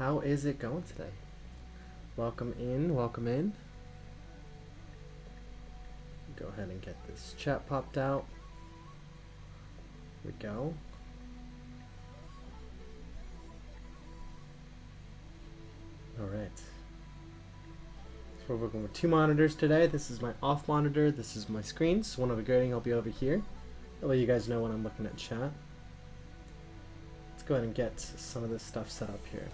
How is it going today? Welcome in, welcome in. Go ahead and get this chat popped out. Here we go. Alright. So we're working with two monitors today. This is my off monitor, this is my screen. So when I'm grading, I'll be over here. I'll let you guys know when I'm looking at chat. Let's go ahead and get some of this stuff set up here.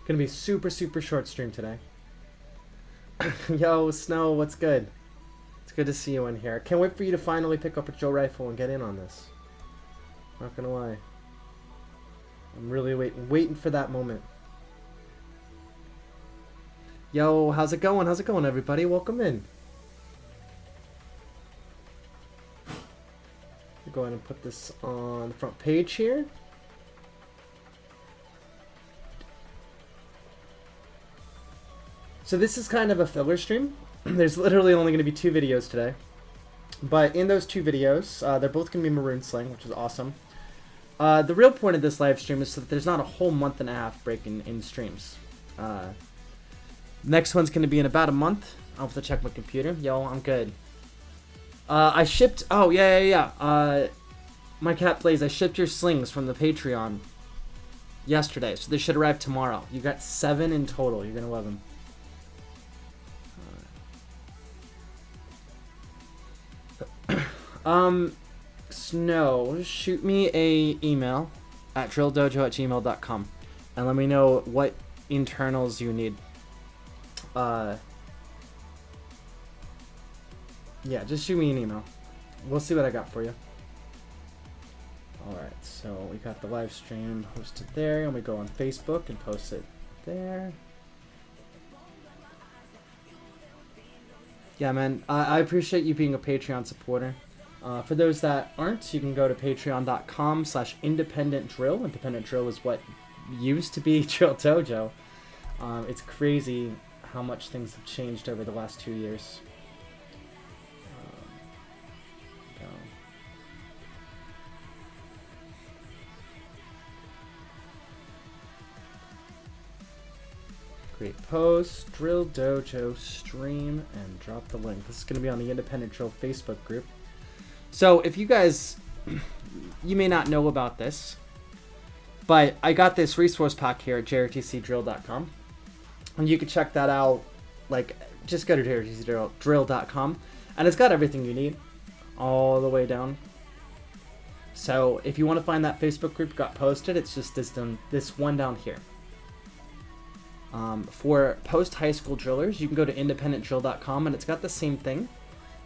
Gonna be super short stream today. Yo, Snow, what's good? It's good to see you in here. Can't wait for you to finally pick up a drill rifle and get in on this. Not gonna lie. I'm really waiting for that moment. Yo, how's it going? How's it going, everybody? Welcome in. Go ahead and put this on the front page here. So this is kind of a filler stream. There's literally only going to be 2 videos today. But in those 2 videos, they're both going to be Maroon Sling, which is awesome. The real point of this live stream is so that there's not a whole month and a half break in streams. Next one's going to be in about a month. I'll have to check my computer. Yo, I'm good. I shipped... Oh, yeah. My cat plays. I shipped your slings from the Patreon yesterday, so they should arrive tomorrow. You got 7 in total. You're going to love them. Snow, shoot me a email at drilldojo@gmail.com and let me know what internals you need. Yeah, just shoot me an email. We'll see what I got for you. Alright, so we got the live stream posted there, and we go on Facebook and post it there. Yeah, man, I appreciate you being a Patreon supporter. For those that aren't, you can go to patreon.com/independentdrill. Independent Drill is what used to be Drill Dojo. It's crazy how much things have changed over the last 2 years. Create post, Drill Dojo stream, and drop the link. This is going to be on the Independent Drill Facebook group. So if you guys, you may not know about this, but I got this resource pack here at jrtcdrill.com. And you can check that out, like, just go to jrtcdrill.com, and it's got everything you need, all the way down. So if you want to find that Facebook group got posted, it's just this one down here. For post-high school drillers, you can go to independentdrill.com, and it's got the same thing,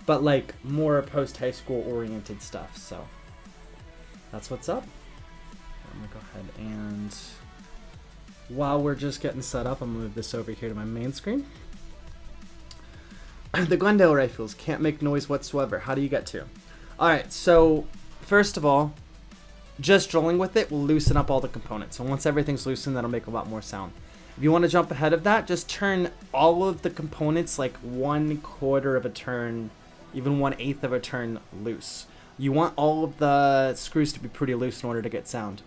but like more post-high school oriented stuff. So that's what's up. I'm gonna go ahead and, while we're just getting set up, I'm gonna move this over here to my main screen. The Glendale rifles can't make noise whatsoever. How do you get to? Alright, so first of all, just drilling with it will loosen up all the components. So once everything's loosened, that'll make a lot more sound. If you want to jump ahead of that, just turn all of the components like 1/4 of a turn, even 1/8 of a turn loose. You want all of the screws to be pretty loose in order to get sound.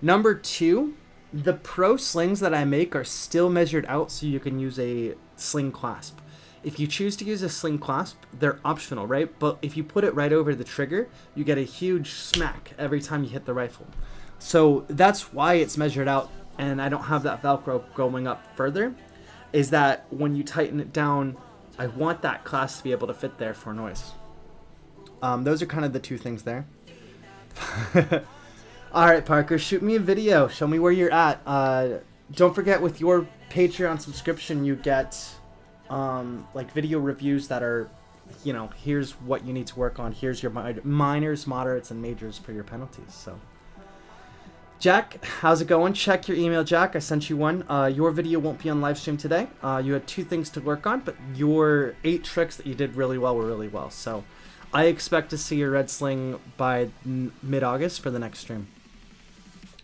Number 2, the pro slings that I make are still measured out so you can use a sling clasp. If you choose to use a sling clasp, they're optional, right? But if you put it right over the trigger, you get a huge smack every time you hit the rifle. So that's why it's measured out, and I don't have that Velcro going up further, is that when you tighten it down, I want that clasp to be able to fit there for noise. Those are kind of the 2 things there. Alright, Parker, shoot me a video. Show me where you're at. Don't forget, with your Patreon subscription, you get like video reviews that are, you know, here's what you need to work on. Here's your minors, moderates, and majors for your penalties. So, Jack, how's it going? Check your email, Jack. I sent you one. Your video won't be on live stream today. You had 2 things to work on, but your 8 tricks that you did really well were really well. So I expect to see your red sling by mid-August for the next stream.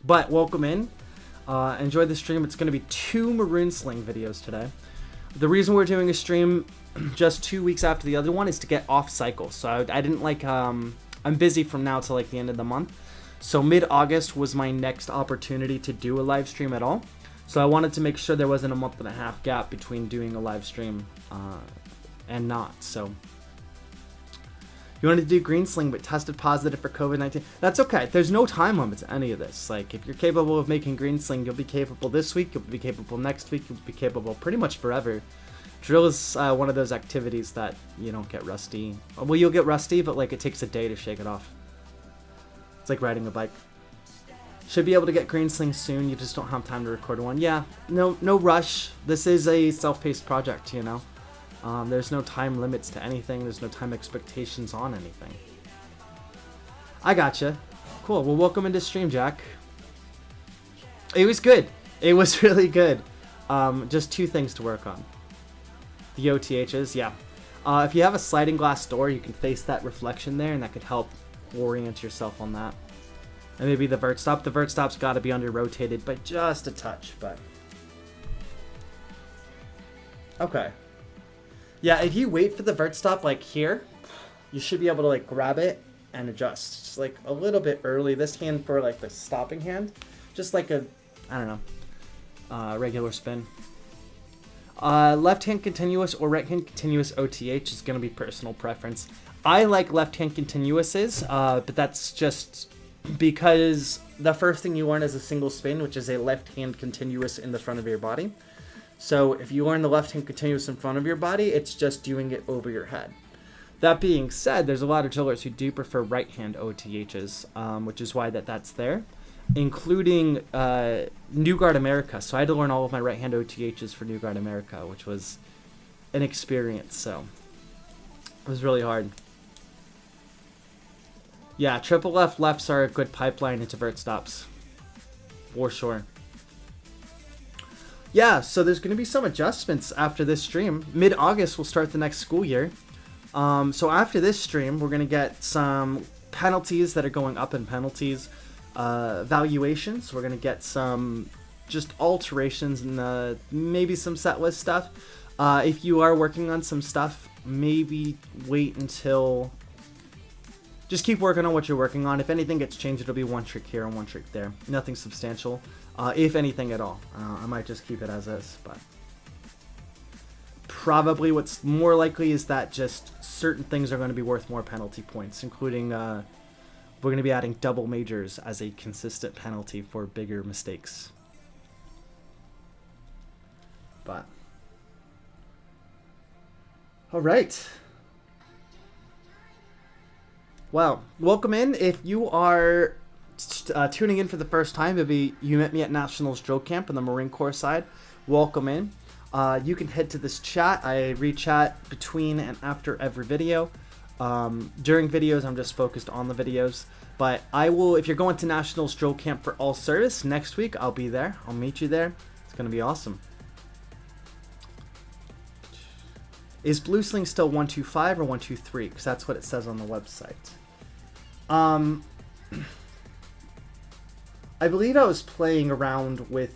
But welcome in. Enjoy the stream. It's going to be 2 Maroon Sling videos today. The reason we're doing a stream just 2 weeks after the other one is to get off cycle. So I didn't like... I'm busy from now to like the end of the month. So mid-August was my next opportunity to do a live stream at all. So I wanted to make sure there wasn't a month and a half gap between doing a live stream and not. So you wanted to do green sling but tested positive for COVID-19. That's okay. There's no time limit to any of this. Like, if you're capable of making green sling, you'll be capable this week, you'll be capable next week, you'll be capable pretty much forever. Drill is one of those activities that you don't get rusty. Well, you'll get rusty, but like it takes a day to shake it off. It's like riding a bike. Should be able to get green sling soon, you just don't have time to record one. Yeah, no rush. This is a self-paced project, you know. There's no time limits to anything. There's no time expectations on anything. I gotcha. Cool. Well, welcome into stream, Jack. It was good. It was really good. Just 2 things to work on. The OTHs, yeah. If you have a sliding glass door, you can face that reflection there, and that could help orient yourself on that. And maybe the vert stop. The vert stop's got to be under rotated by just a touch, but okay. Yeah, if you wait for the vert stop like here, you should be able to like grab it and adjust. Just like a little bit early. This hand for like the stopping hand, just like a, I don't know, regular spin. Left hand continuous or right hand continuous OTH is going to be personal preference. I like left hand continuouses, but that's just because the first thing you learn is a single spin, which is a left hand continuous in the front of your body. So if you learn the left hand continuous in front of your body, it's just doing it over your head. That being said, there's a lot of drillers who do prefer right hand OTHs, which is why that's there, including New Guard America. So I had to learn all of my right hand OTHs for New Guard America, which was an experience. So it was really hard. Yeah, triple lefts are a good pipeline into vert stops, for sure. Yeah, so there's going to be some adjustments after this stream. Mid-August, we'll start the next school year. So after this stream, we're going to get some penalties that are going up in penalties, valuations. We're going to get some just alterations and maybe some set list stuff. If you are working on some stuff, maybe wait until... Just keep working on what you're working on. If anything gets changed, it'll be one trick here and one trick there. Nothing substantial, if anything at all. I might just keep it as is, but probably what's more likely is that just certain things are going to be worth more penalty points, including we're going to be adding double majors as a consistent penalty for bigger mistakes. But all right. Wow, welcome in. If you are tuning in for the first time, maybe you met me at Nationals Drill Camp on the Marine Corps side, welcome in. You can head to this chat. I re-chat between and after every video. During videos, I'm just focused on the videos. But I will, if you're going to Nationals Drill Camp for all service, next week I'll be there. I'll meet you there. It's going to be awesome. Is blue sling still 125 or 123? Because that's what it says on the website. I believe I was playing around with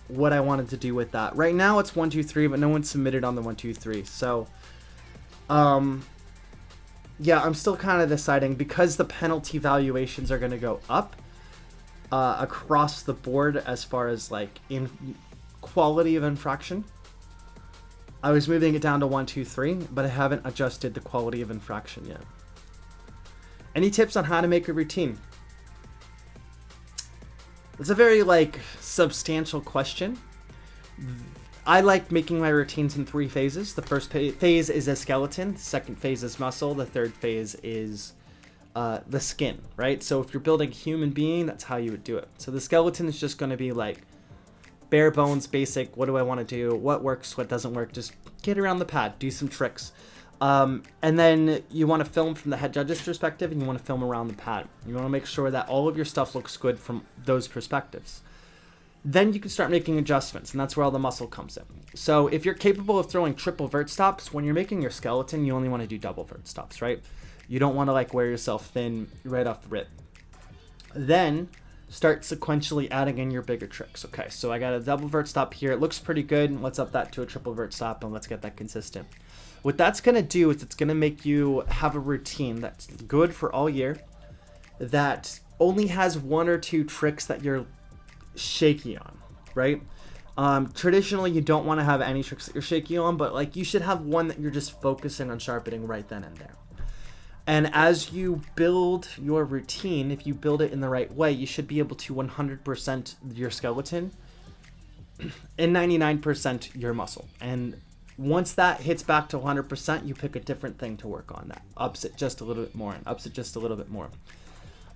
what I wanted to do with that. Right now it's 123, but no one submitted on the 123. So, yeah, I'm still kind of deciding because the penalty valuations are going to go up across the board as far as like in quality of infraction. I was moving it down to 123, but I haven't adjusted the quality of infraction yet. Any tips on how to make a routine? It's a very like substantial question. I like making my routines in 3 phases. The first phase is a skeleton. The second phase is muscle. The third phase is the skin, right? So if you're building a human being, that's how you would do it. So the skeleton is just going to be like bare bones, basic. What do I want to do? What works? What doesn't work? Just get around the pad, do some tricks. And then you want to film from the head judge's perspective, and you want to film around the pad. You want to make sure that all of your stuff looks good from those perspectives. Then you can start making adjustments, and that's where all the muscle comes in. So if you're capable of throwing triple vert stops, when you're making your skeleton, you only want to do double vert stops, right? You don't want to like wear yourself thin right off the rip. Then start sequentially adding in your bigger tricks. Okay, so I got a double vert stop here. It looks pretty good. Let's up that to a triple vert stop, and let's get that consistent. What that's going to do is it's going to make you have a routine that's good for all year, that only has 1 or 2 tricks that you're shaky on. right? Traditionally, you don't want to have any tricks that you're shaky on, but like you should have one that you're just focusing on sharpening right then and there. And as you build your routine, if you build it in the right way, you should be able to 100% your skeleton and 99% your muscle. And once that hits back to 100%, you pick a different thing to work on that. Ups it just a little bit more and ups it just a little bit more.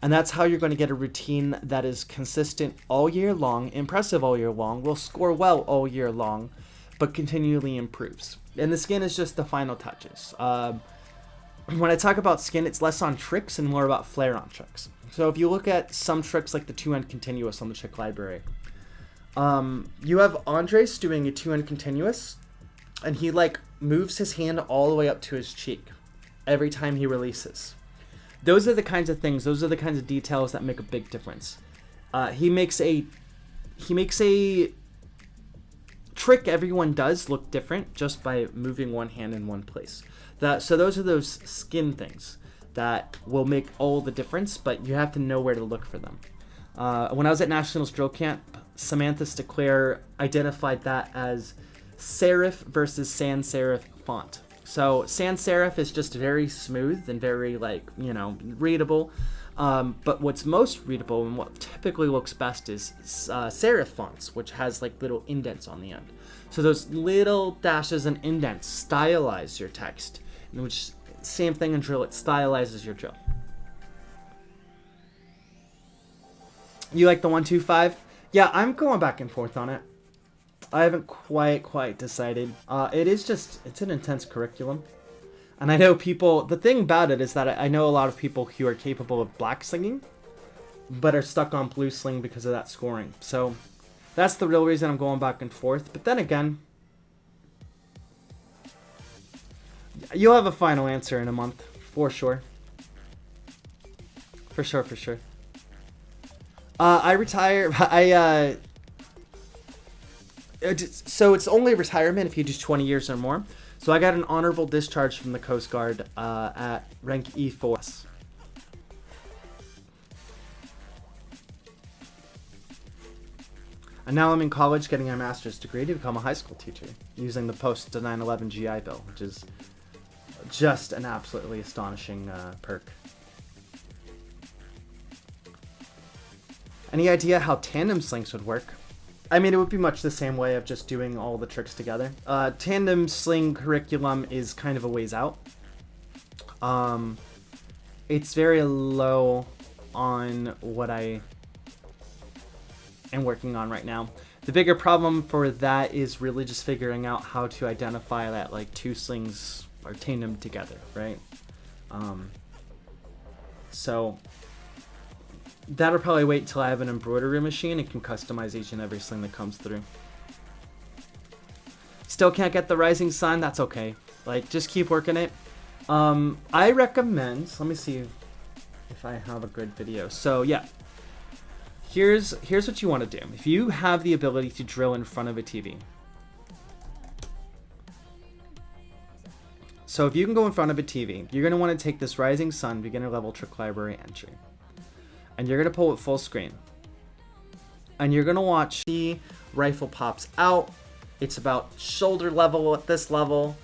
And that's how you're going to get a routine that is consistent all year long, impressive all year long, will score well all year long, but continually improves. And the skin is just the final touches. When I talk about skin, it's less on tricks and more about flair on tricks. So if you look at some tricks like the 2-end continuous on the trick library, you have Andres doing a 2-end continuous, and he like moves his hand all the way up to his cheek every time he releases. Those are the kinds of things, those are the kinds of details that make a big difference. He makes a trick everyone does look different just by moving one hand in one place. So those are those skin things that will make all the difference, but you have to know where to look for them. When I was at Nationals Drill Camp, Samantha Steclair identified that as serif versus sans serif font. So sans serif is just very smooth and very readable. But what's most readable and what typically looks best is serif fonts, which has like little indents on the end. So those little dashes and indents stylize your text, which same thing in drill, it stylizes your drill. You like the 1-2-5? Yeah, I'm going back and forth on it. I haven't quite decided. It's an intense curriculum. And I know people, the thing about it is that I know a lot of people who are capable of black slinging, but are stuck on blue sling because of that scoring. So that's the real reason I'm going back and forth. But then again, you'll have a final answer in a month, for sure. For sure. I retire, so it's only retirement if you do 20 years or more. So I got an honorable discharge from the Coast Guard at rank E4. And now I'm in college getting a master's degree to become a high school teacher using the post 9/11 GI Bill, which is just an absolutely astonishing perk. Any idea how tandem slings would work? I mean, it would be much the same way of just doing all the tricks together. Tandem sling curriculum is kind of a ways out. It's very low on what I am working on right now. The bigger problem for that is really just figuring out how to identify that like two slings are tandem together, right? So that'll probably wait till I have an embroidery machine and can customize each and every sling that comes through. Still can't get the rising sun? That's okay. Like, just keep working it. I recommend, let me see if I have a good video. So yeah, here's what you want to do. If you have the ability to drill in front of a TV. So if you can go in front of a TV, you're going to want to take this rising sun beginner level trick library entry. And you're going to pull it full screen. And you're going to watch the rifle pops out. It's about shoulder level at this level.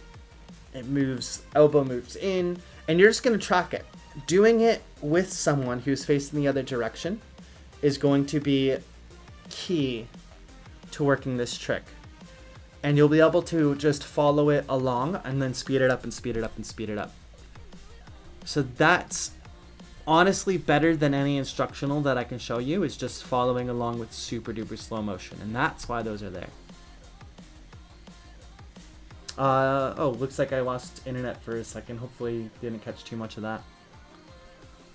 It moves, elbow moves in. And you're just going to track it. Doing it with someone who's facing the other direction is going to be key to working this trick. And you'll be able to just follow it along and then speed it up and speed it up and speed it up. So that's honestly better than any instructional that I can show you, is just following along with super duper slow motion, and that's why those are there. Looks like I lost internet for a second. Hopefully didn't catch too much of that,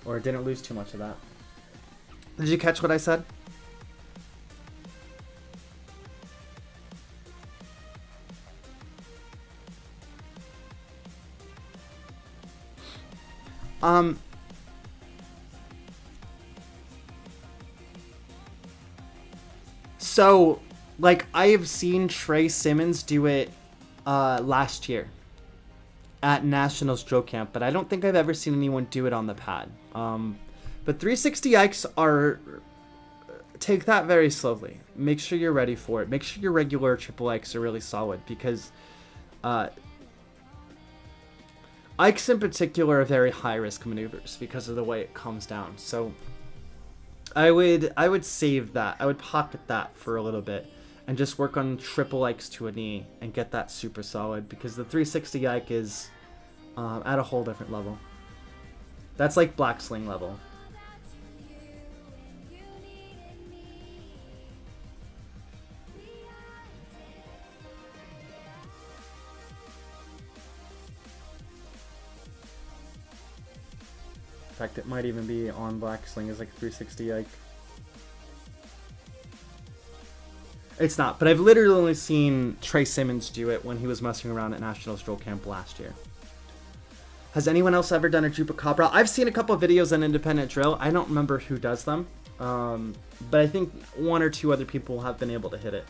or didn't lose too much of that. Did you catch what I said? So, like, I have seen Trey Simmons do it last year at Nationals Drill Camp, but I don't think I've ever seen anyone do it on the pad. But 360 Ikes are take that very slowly. Make sure you're ready for it. Make sure your regular triple Ikes are really solid, because Ikes in particular are very high risk maneuvers because of the way it comes down. So I would save that. I would pocket that for a little bit and just work on triple Ikes to a knee and get that super solid, because the 360 Ike is at a whole different level. That's like black sling level. In fact, it might even be on black sling as like 360 Ike. It's not, but I've literally only seen Trey Simmons do it when he was messing around at National Stroll Camp last year. Has anyone else ever done a Chupacabra? I've seen a couple of videos on Independent Drill. I don't remember who does them, but I think one or two other people have been able to hit it.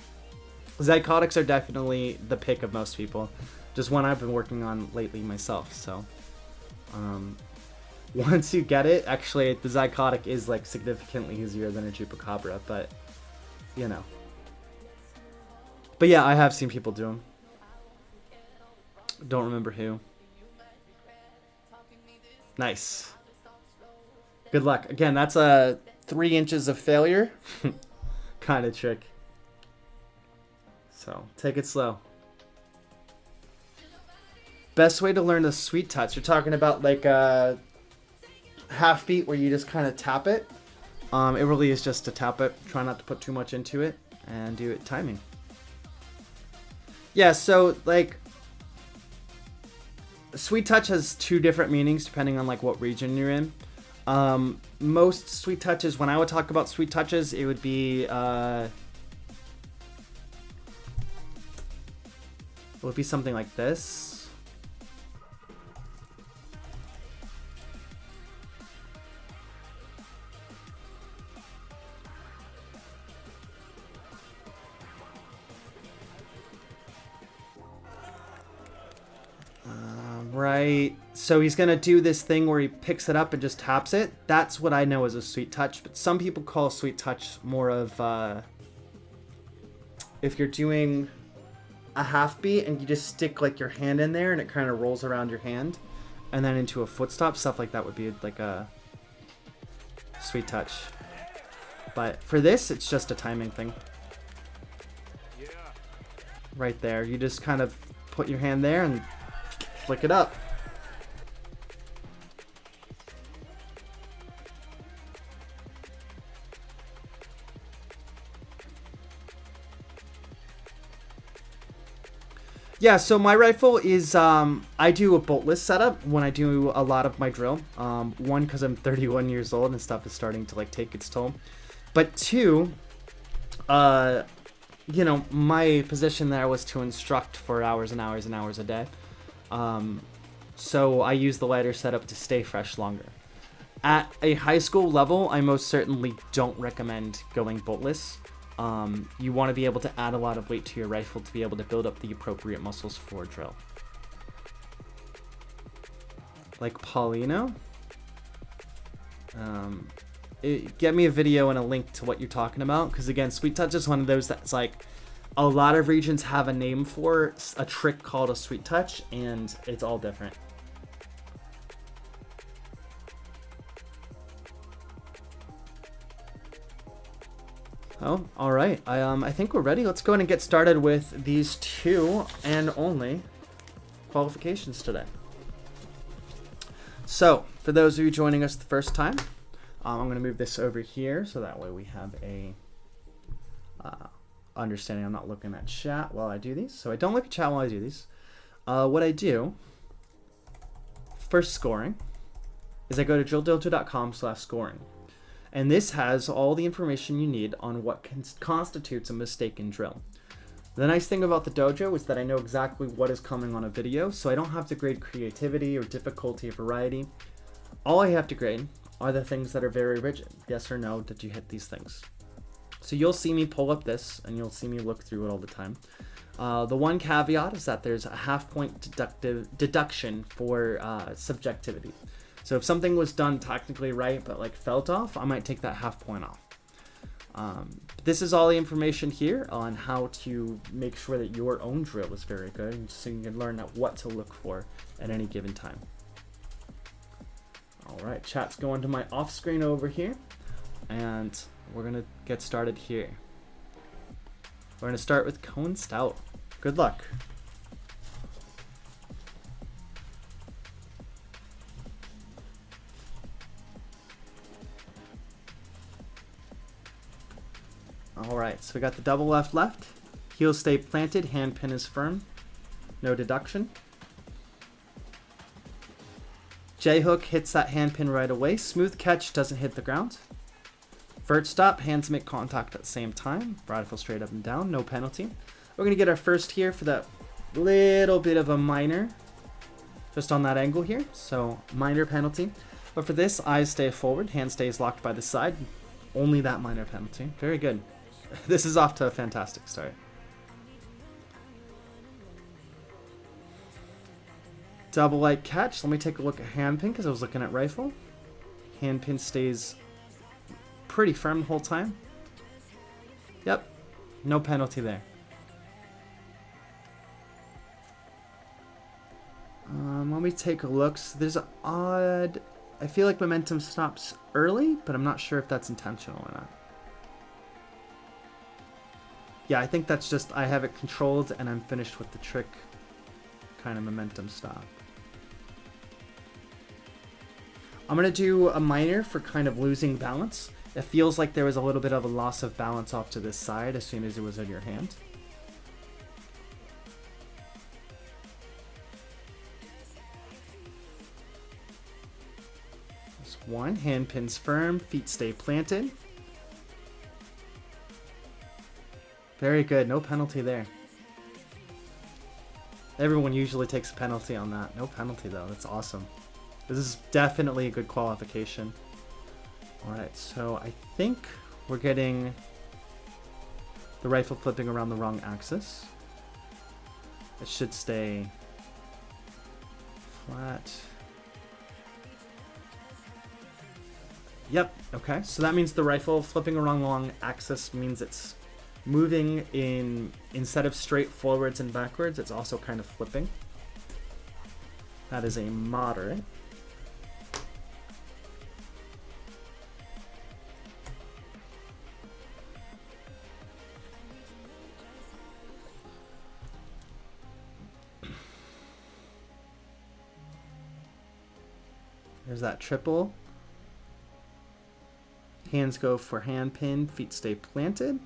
Zycotics are definitely the pick of most people. Just one I've been working on lately myself, so... once you get it, actually, the Zycotic is like significantly easier than a Chupacabra, but, you know. But yeah, I have seen people do them. Don't remember who. Nice. Good luck. Again, that's a 3 inches of failure kind of trick. So, take it slow. Best way to learn the sweet touch. You're talking about like a half beat where you just kind of tap it. It really is just to tap it. Try not to put too much into it and do it timing. Yeah, so like sweet touch has 2 different meanings depending on like what region you're in. Most sweet touches, when I would talk about sweet touches, it would be something like this. Right, so he's gonna do this thing where he picks it up and just taps it. That's what I know as a sweet touch, but some people call sweet touch more of if you're doing a half beat and you just stick like your hand in there and it kind of rolls around your hand and then into a foot stop, stuff like that would be like a sweet touch. But for this, it's just a timing thing. Right there, you just kind of put your hand there and flick it up. Yeah, so my rifle is, I do a boltless setup when I do a lot of my drill. One, because I'm 31 years old and stuff is starting to like take its toll. But 2, you know, my position there was to instruct for hours and hours and hours a day. So I use the lighter setup to stay fresh longer. At a high school level, I most certainly don't recommend going boltless. You want to be able to add a lot of weight to your rifle to be able to build up the appropriate muscles for drill. Like Paulino. Get me a video and a link to what you're talking about, because again, sweet touch is one of those that's like a lot of regions have a name for a trick called a sweet touch, and it's all different. Oh, all right. I think we're ready. Let's go ahead and get started with these 2 and only qualifications today. So, for those of you joining us the first time, I'm going to move this over here so that way we have a understanding. I'm not looking at chat while I do these, so I don't look at chat while I do these. What I do for scoring is I go to drilldojo.com/scoring. And this has all the information you need on what constitutes a mistaken drill. The nice thing about the dojo is that I know exactly what is coming on a video, so I don't have to grade creativity or difficulty or variety. All I have to grade are the things that are very rigid. Yes or no, did you hit these things? So you'll see me pull up this, and you'll see me look through it all the time. The one caveat is that there's a half-point deduction for subjectivity. So if something was done technically right but like felt off, I might take that half point off. This is all the information here on how to make sure that your own drill is very good, so you can learn what to look for at any given time. All right, chat's going to my off screen over here, and we're gonna get started here. We're gonna start with Cohen Stout. Good luck. All right, so we got the double left. Heel stay planted, hand pin is firm. No deduction. J hook hits that hand pin right away. Smooth catch, doesn't hit the ground. Vert stop, hands make contact at the same time. Rifle straight up and down, no penalty. We're gonna get our first here for that little bit of a minor, just on that angle here. So minor penalty. But for this, eyes stay forward, hand stays locked by the side. Only that minor penalty. Very good. This is off to a fantastic start. Double light catch. Let me take a look at hand pin because I was looking at rifle. Hand pin stays pretty firm the whole time. Yep. No penalty there. Let me take a look. So there's an odd... I feel like momentum stops early, but I'm not sure if that's intentional or not. Yeah, I think that's just I have it controlled and I'm finished with the trick kind of momentum stop. I'm going to do a minor for kind of losing balance. It feels like there was a little bit of a loss of balance off to this side as soon as it was in your hand. That's one. Hand pins firm, feet stay planted. Very good, no penalty there. Everyone usually takes a penalty on that. No penalty though, that's awesome. This is definitely a good qualification. Alright, so I think we're getting the rifle flipping around the wrong axis. It should stay flat. Yep, okay, so that means the rifle flipping around the wrong axis means it's moving in, instead of straight forwards and backwards, it's also kind of flipping. That is a moderate. There's that triple. Hands go for hand pin, feet stay planted.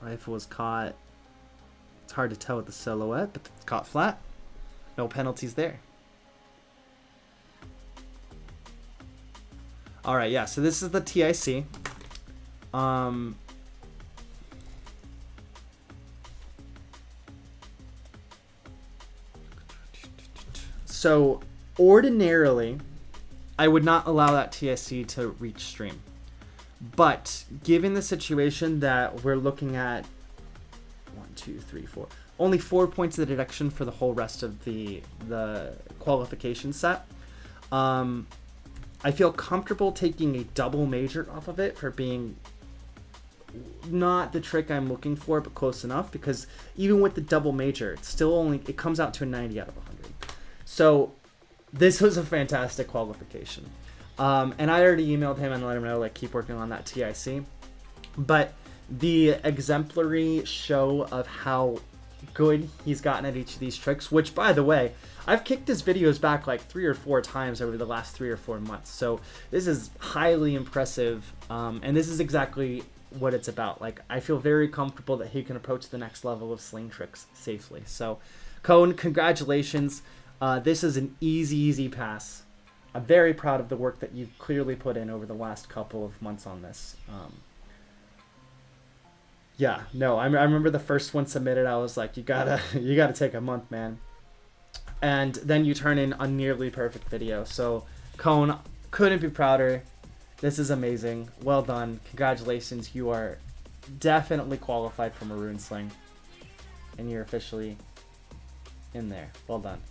Rifle was caught. It's hard to tell with the silhouette, but it's caught flat. No penalties there. All right, yeah. So this is the TIC. So ordinarily, I would not allow that TIC to reach stream. But given the situation that we're looking at 1, 2, 3, 4, only 4 points of deduction for the whole rest of the qualification set, I feel comfortable taking a double major off of it for being not the trick I'm looking for, but close enough, because even with the double major, it's still only, it comes out to a 90 out of 100. So this was a fantastic qualification. And I already emailed him and let him know, like, keep working on that TIC. But the exemplary show of how good he's gotten at each of these tricks, which, by the way, I've kicked his videos back like 3 or 4 times over the last 3 or 4 months. So this is highly impressive. And this is exactly what it's about. Like, I feel very comfortable that he can approach the next level of sling tricks safely. So, Cohen, congratulations. This is an easy pass. I'm very proud of the work that you've clearly put in over the last couple of months on this. Yeah, no, I remember the first one submitted, I was like, you gotta take a month, man. And then you turn in a nearly perfect video. So, Cohen, couldn't be prouder. This is amazing. Well done. Congratulations. You are definitely qualified for Maroon Sling. And you're officially in there. Well done.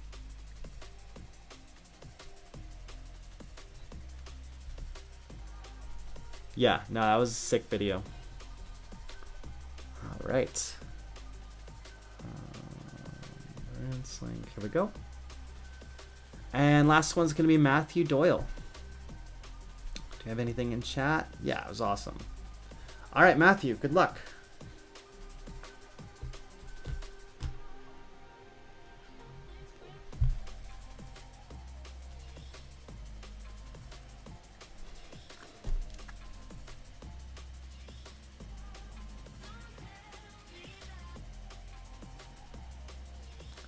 Yeah, no, that was a sick video. All right. Sling. Here we go. And last one's going to be Matthew Doyle. Do you have anything in chat? Yeah, it was awesome. All right, Matthew, good luck.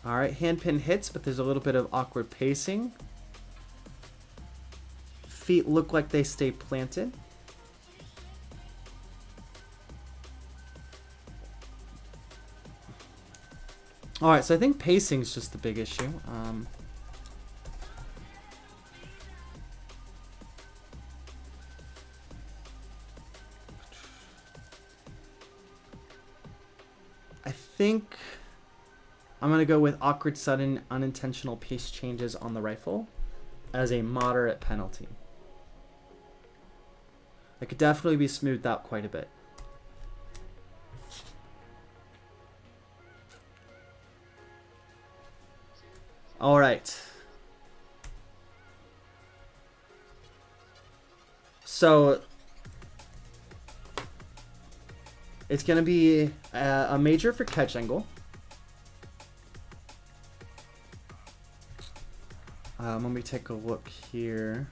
All right, hand pin hits, but there's a little bit of awkward pacing. Feet look like they stay planted. All right, so I think pacing is just the big issue. I think I'm going to go with awkward, sudden, unintentional pace changes on the rifle as a moderate penalty. It could definitely be smoothed out quite a bit. All right. So it's going to be a major for catch angle. Let me take a look here.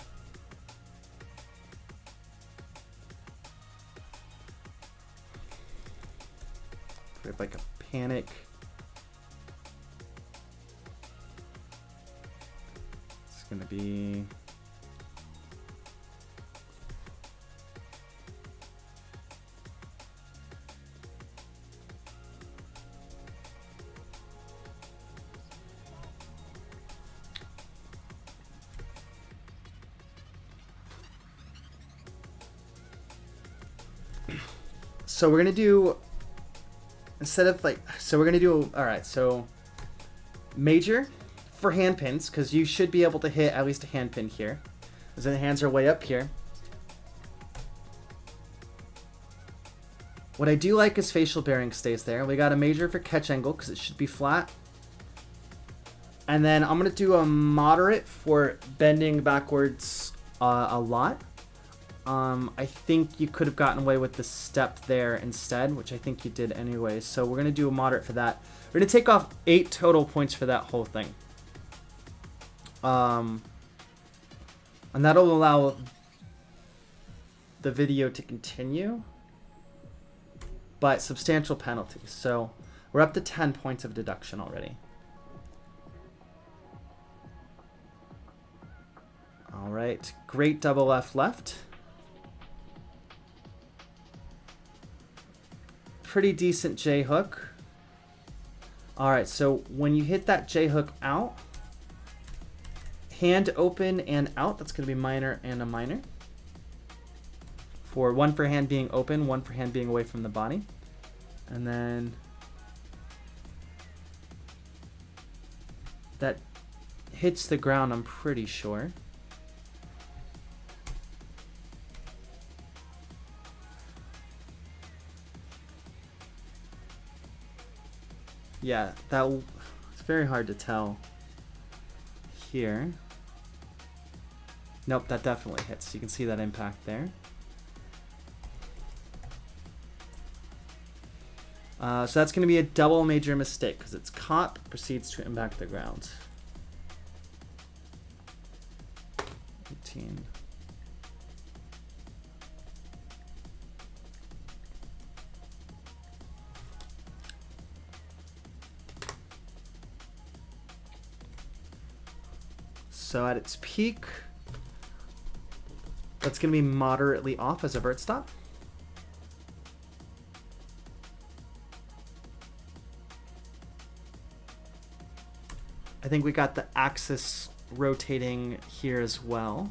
Put like a panic. It's gonna be so we're gonna do instead of like we're gonna do all right, so major for hand pins, because you should be able to hit at least a hand pin here as the hands are way up here. What I do like is facial bearing stays there. We got a major for catch angle because it should be flat, and then I'm gonna do a moderate for bending backwards a lot. I think you could have gotten away with the step there instead, which I think you did anyway. So we're going to do a moderate for that. We're going to take off 8 total points for that whole thing. And that'll allow the video to continue, but substantial penalties. So we're up to 10 points of deduction already. All right, great double left. Pretty decent J hook. All right, so when you hit that J hook out, hand open and out, that's going to be minor and a minor. For one for hand being open, one for hand being away from the body. And then that hits the ground, I'm pretty sure. Yeah, it's very hard to tell here. Nope, that definitely hits. You can see that impact there. So that's going to be a double major mistake because it's caught, proceeds to impact the ground. 18. So at its peak, that's going to be moderately off as a vert stop. I think we got the axis rotating here as well.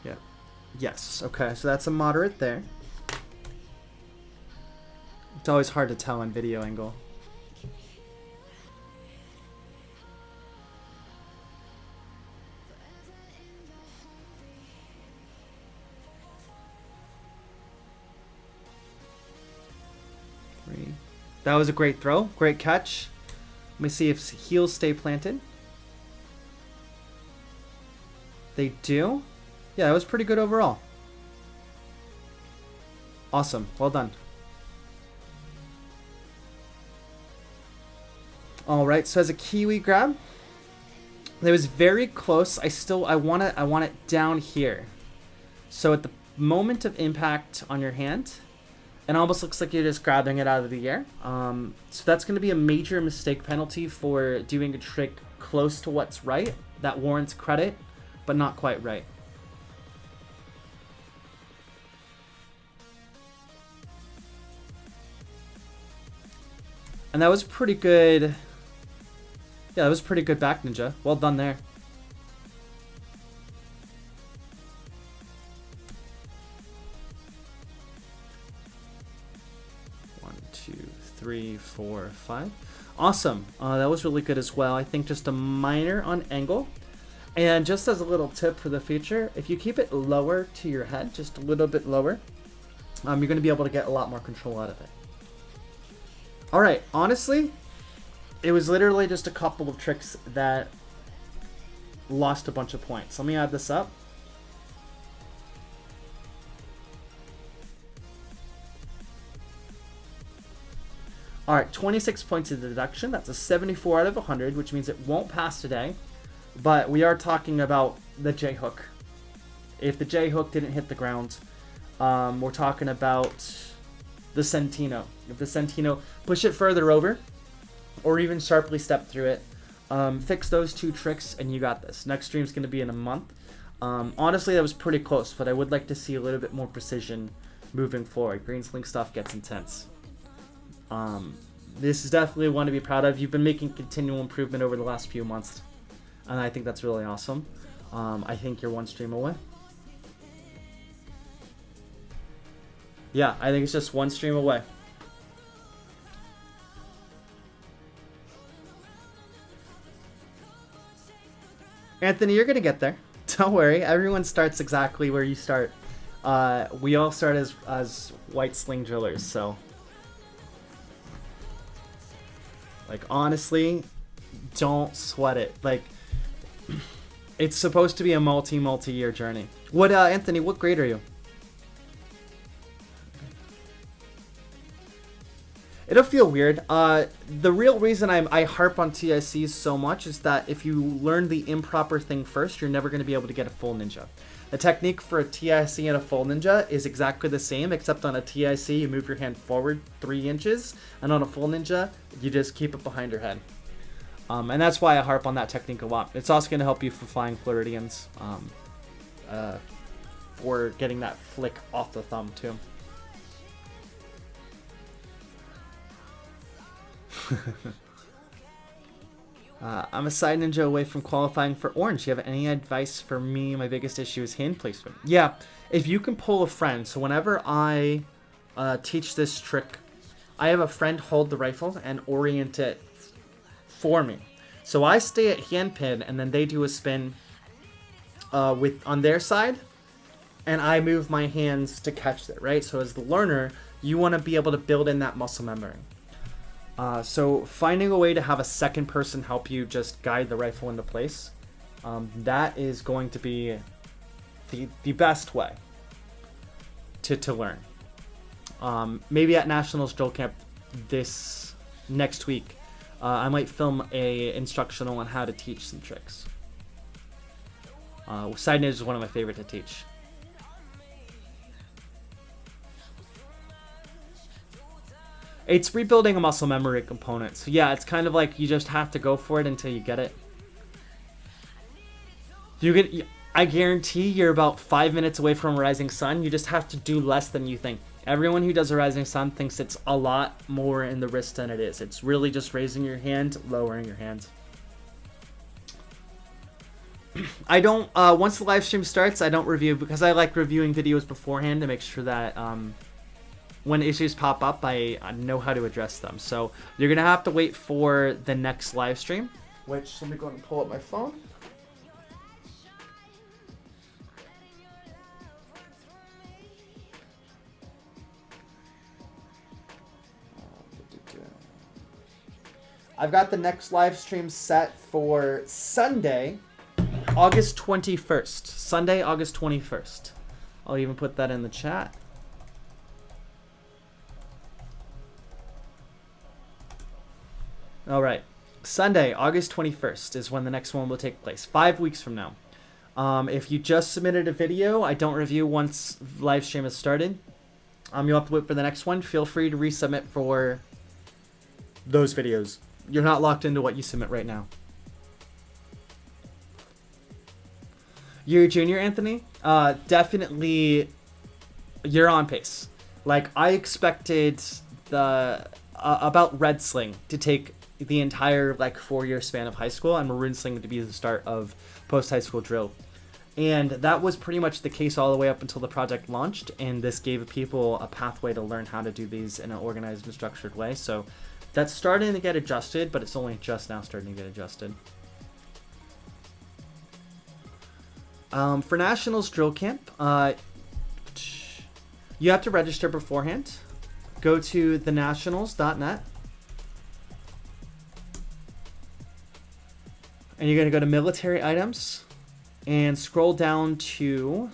Yeah. Yes. Okay. So that's a moderate there. It's always hard to tell on video angle. That was a great throw. Great catch. Let me see if heels stay planted. They do. Yeah, that was pretty good overall. Awesome. Well done. All right. So as a Kiwi grab, it was very close. I want it down here. So at the moment of impact on your hand, it almost looks like you're just grabbing it out of the air. So that's going to be a major mistake penalty for doing a trick close to what's right. That warrants credit, but not quite right. And that was pretty good. Yeah, that was pretty good back ninja. Well done there. One, two, three, four, five. Awesome. That was really good as well. I think just a minor on angle. And just as a little tip for the future, if you keep it lower to your head, just a little bit lower, you're going to be able to get a lot more control out of it. All right, honestly, it was literally just a couple of tricks that lost a bunch of points. Let me add this up. All right, 26 points of deduction. That's a 74 out of 100, which means it won't pass today. But we are talking about the J hook. If the J hook didn't hit the ground, we're talking about the Centino. If the Centino, push it further over, or even sharply step through it. Fix those two tricks, and you got this. Next stream's going to be in a month. Honestly, that was pretty close, but I would like to see a little bit more precision moving forward. Green sling stuff gets intense. This is definitely one to be proud of. You've been making continual improvement over the last few months, and I think that's really awesome. I think you're one stream away. Yeah, I think it's just one stream away. Anthony, you're going to get there. Don't worry. Everyone starts exactly where you start. We all start as white sling drillers, so. Like, honestly, don't sweat it. Like, it's supposed to be a multi-year journey. What, Anthony, what grade are you? It'll feel weird. The real reason I harp on TICs so much is that if you learn the improper thing first, you're never going to be able to get a full ninja. The technique for a TIC and a full ninja is exactly the same, except on a TIC you move your hand forward 3 inches, and on a full ninja you just keep it behind your head. And that's why I harp on that technique a lot. It's also going to help you for flying Floridians, for getting that flick off the thumb too. I'm a side ninja away from qualifying for orange. Do you have any advice for me? My biggest issue is hand placement. Yeah, if you can pull a friend. So whenever I teach this trick, I have a friend hold the rifle and orient it for me. So I stay at hand pin, and then they do a spin on their side, and I move my hands to catch it, right? So as the learner, you want to be able to build in that muscle memory. So finding a way to have a second person help you just guide the rifle into place, that is going to be the best way to learn. Maybe at Nationals Drill Camp this next week, I might film a instructional on how to teach some tricks. Side ninja is one of my favorite to teach. It's rebuilding a muscle memory component. So yeah, it's kind of like you just have to go for it until you get it. I guarantee you're about 5 minutes away from a rising sun. You just have to do less than you think. Everyone who does a rising sun thinks it's a lot more in the wrist than it is. It's really just raising your hand, lowering your hand. I don't, once the live stream starts, I don't review, because I like reviewing videos beforehand to make sure that when issues pop up, I know how to address them. So you're going to have to wait for the next live stream, which, let me go ahead and pull up my phone. I've got the next live stream set for Sunday, August 21st. Sunday, August 21st. I'll even put that in the chat. All right. Sunday, August 21st is when the next one will take place. 5 weeks from now. If you just submitted a video, I don't review once live stream has started. You'll have to wait for the next one. Feel free to resubmit for those videos. You're not locked into what you submit right now. You're a junior, Anthony? Definitely, you're on pace. Like, I expected about red sling to take the entire, like, 4-year span of high school, and maroon sling to be the start of post-high school drill. And that was pretty much the case all the way up until the project launched, and this gave people a pathway to learn how to do these in an organized and structured way. So that's starting to get adjusted, but it's only just now starting to get adjusted. For Nationals Drill Camp, you have to register beforehand. Go to thenationals.net. And you're going to go to military items and scroll down to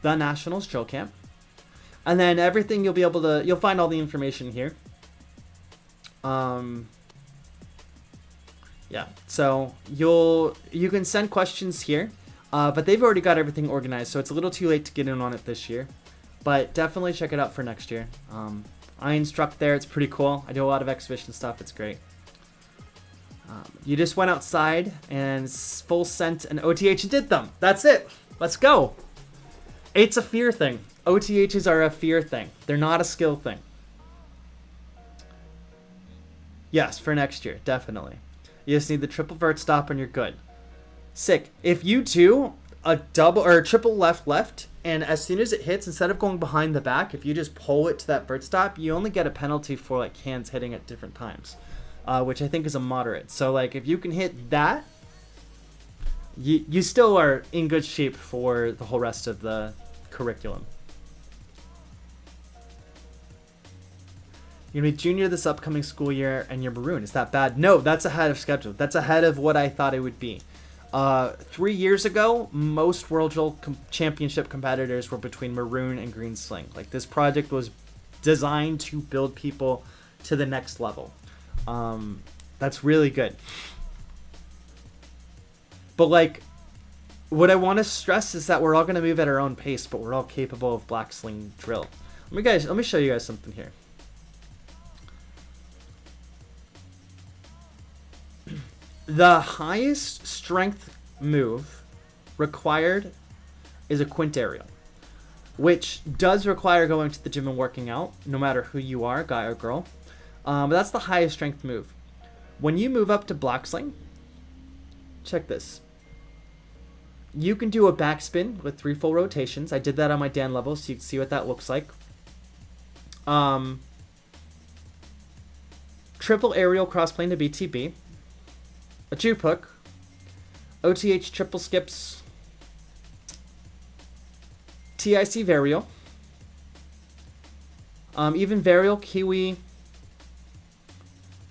the Nationals Drill Camp. And then everything you'll find all the information here. Yeah, so you can send questions here, but they've already got everything organized, so it's a little too late to get in on it this year. But definitely check it out for next year. I instruct there, it's pretty cool. I do a lot of exhibition stuff, it's great. You just went outside and full sent an OTH and did them. That's it. Let's go. It's a fear thing. OTHs are a fear thing. They're not a skill thing. Yes, for next year, definitely. You just need the triple vert stop and you're good. Sick. If you do a double or a triple left, and as soon as it hits, instead of going behind the back, if you just pull it to that vert stop, you only get a penalty for like hands hitting at different times. Which I think is a moderate. So like if you can hit that, you still are in good shape for the whole rest of the curriculum. You're going to be junior this upcoming school year and you're maroon. Is that bad? No, that's ahead of schedule. That's ahead of what I thought it would be. 3 years ago, most World Drill Championship competitors were between maroon and green sling. Like this project was designed to build people to the next level. That's really good. But like, what I want to stress is that we're all going to move at our own pace, but we're all capable of black sling drill. Let me show you guys something here. The highest strength move required is a quint aerial, which does require going to the gym and working out, no matter who you are, guy or girl. But that's the highest strength move. When you move up to black sling, check this. You can do a backspin with 3 full rotations. I did that on my Dan level, so you can see what that looks like. Triple aerial crossplane to BTB. A juke hook. OTH triple skips. TIC varial. Even varial, kiwi.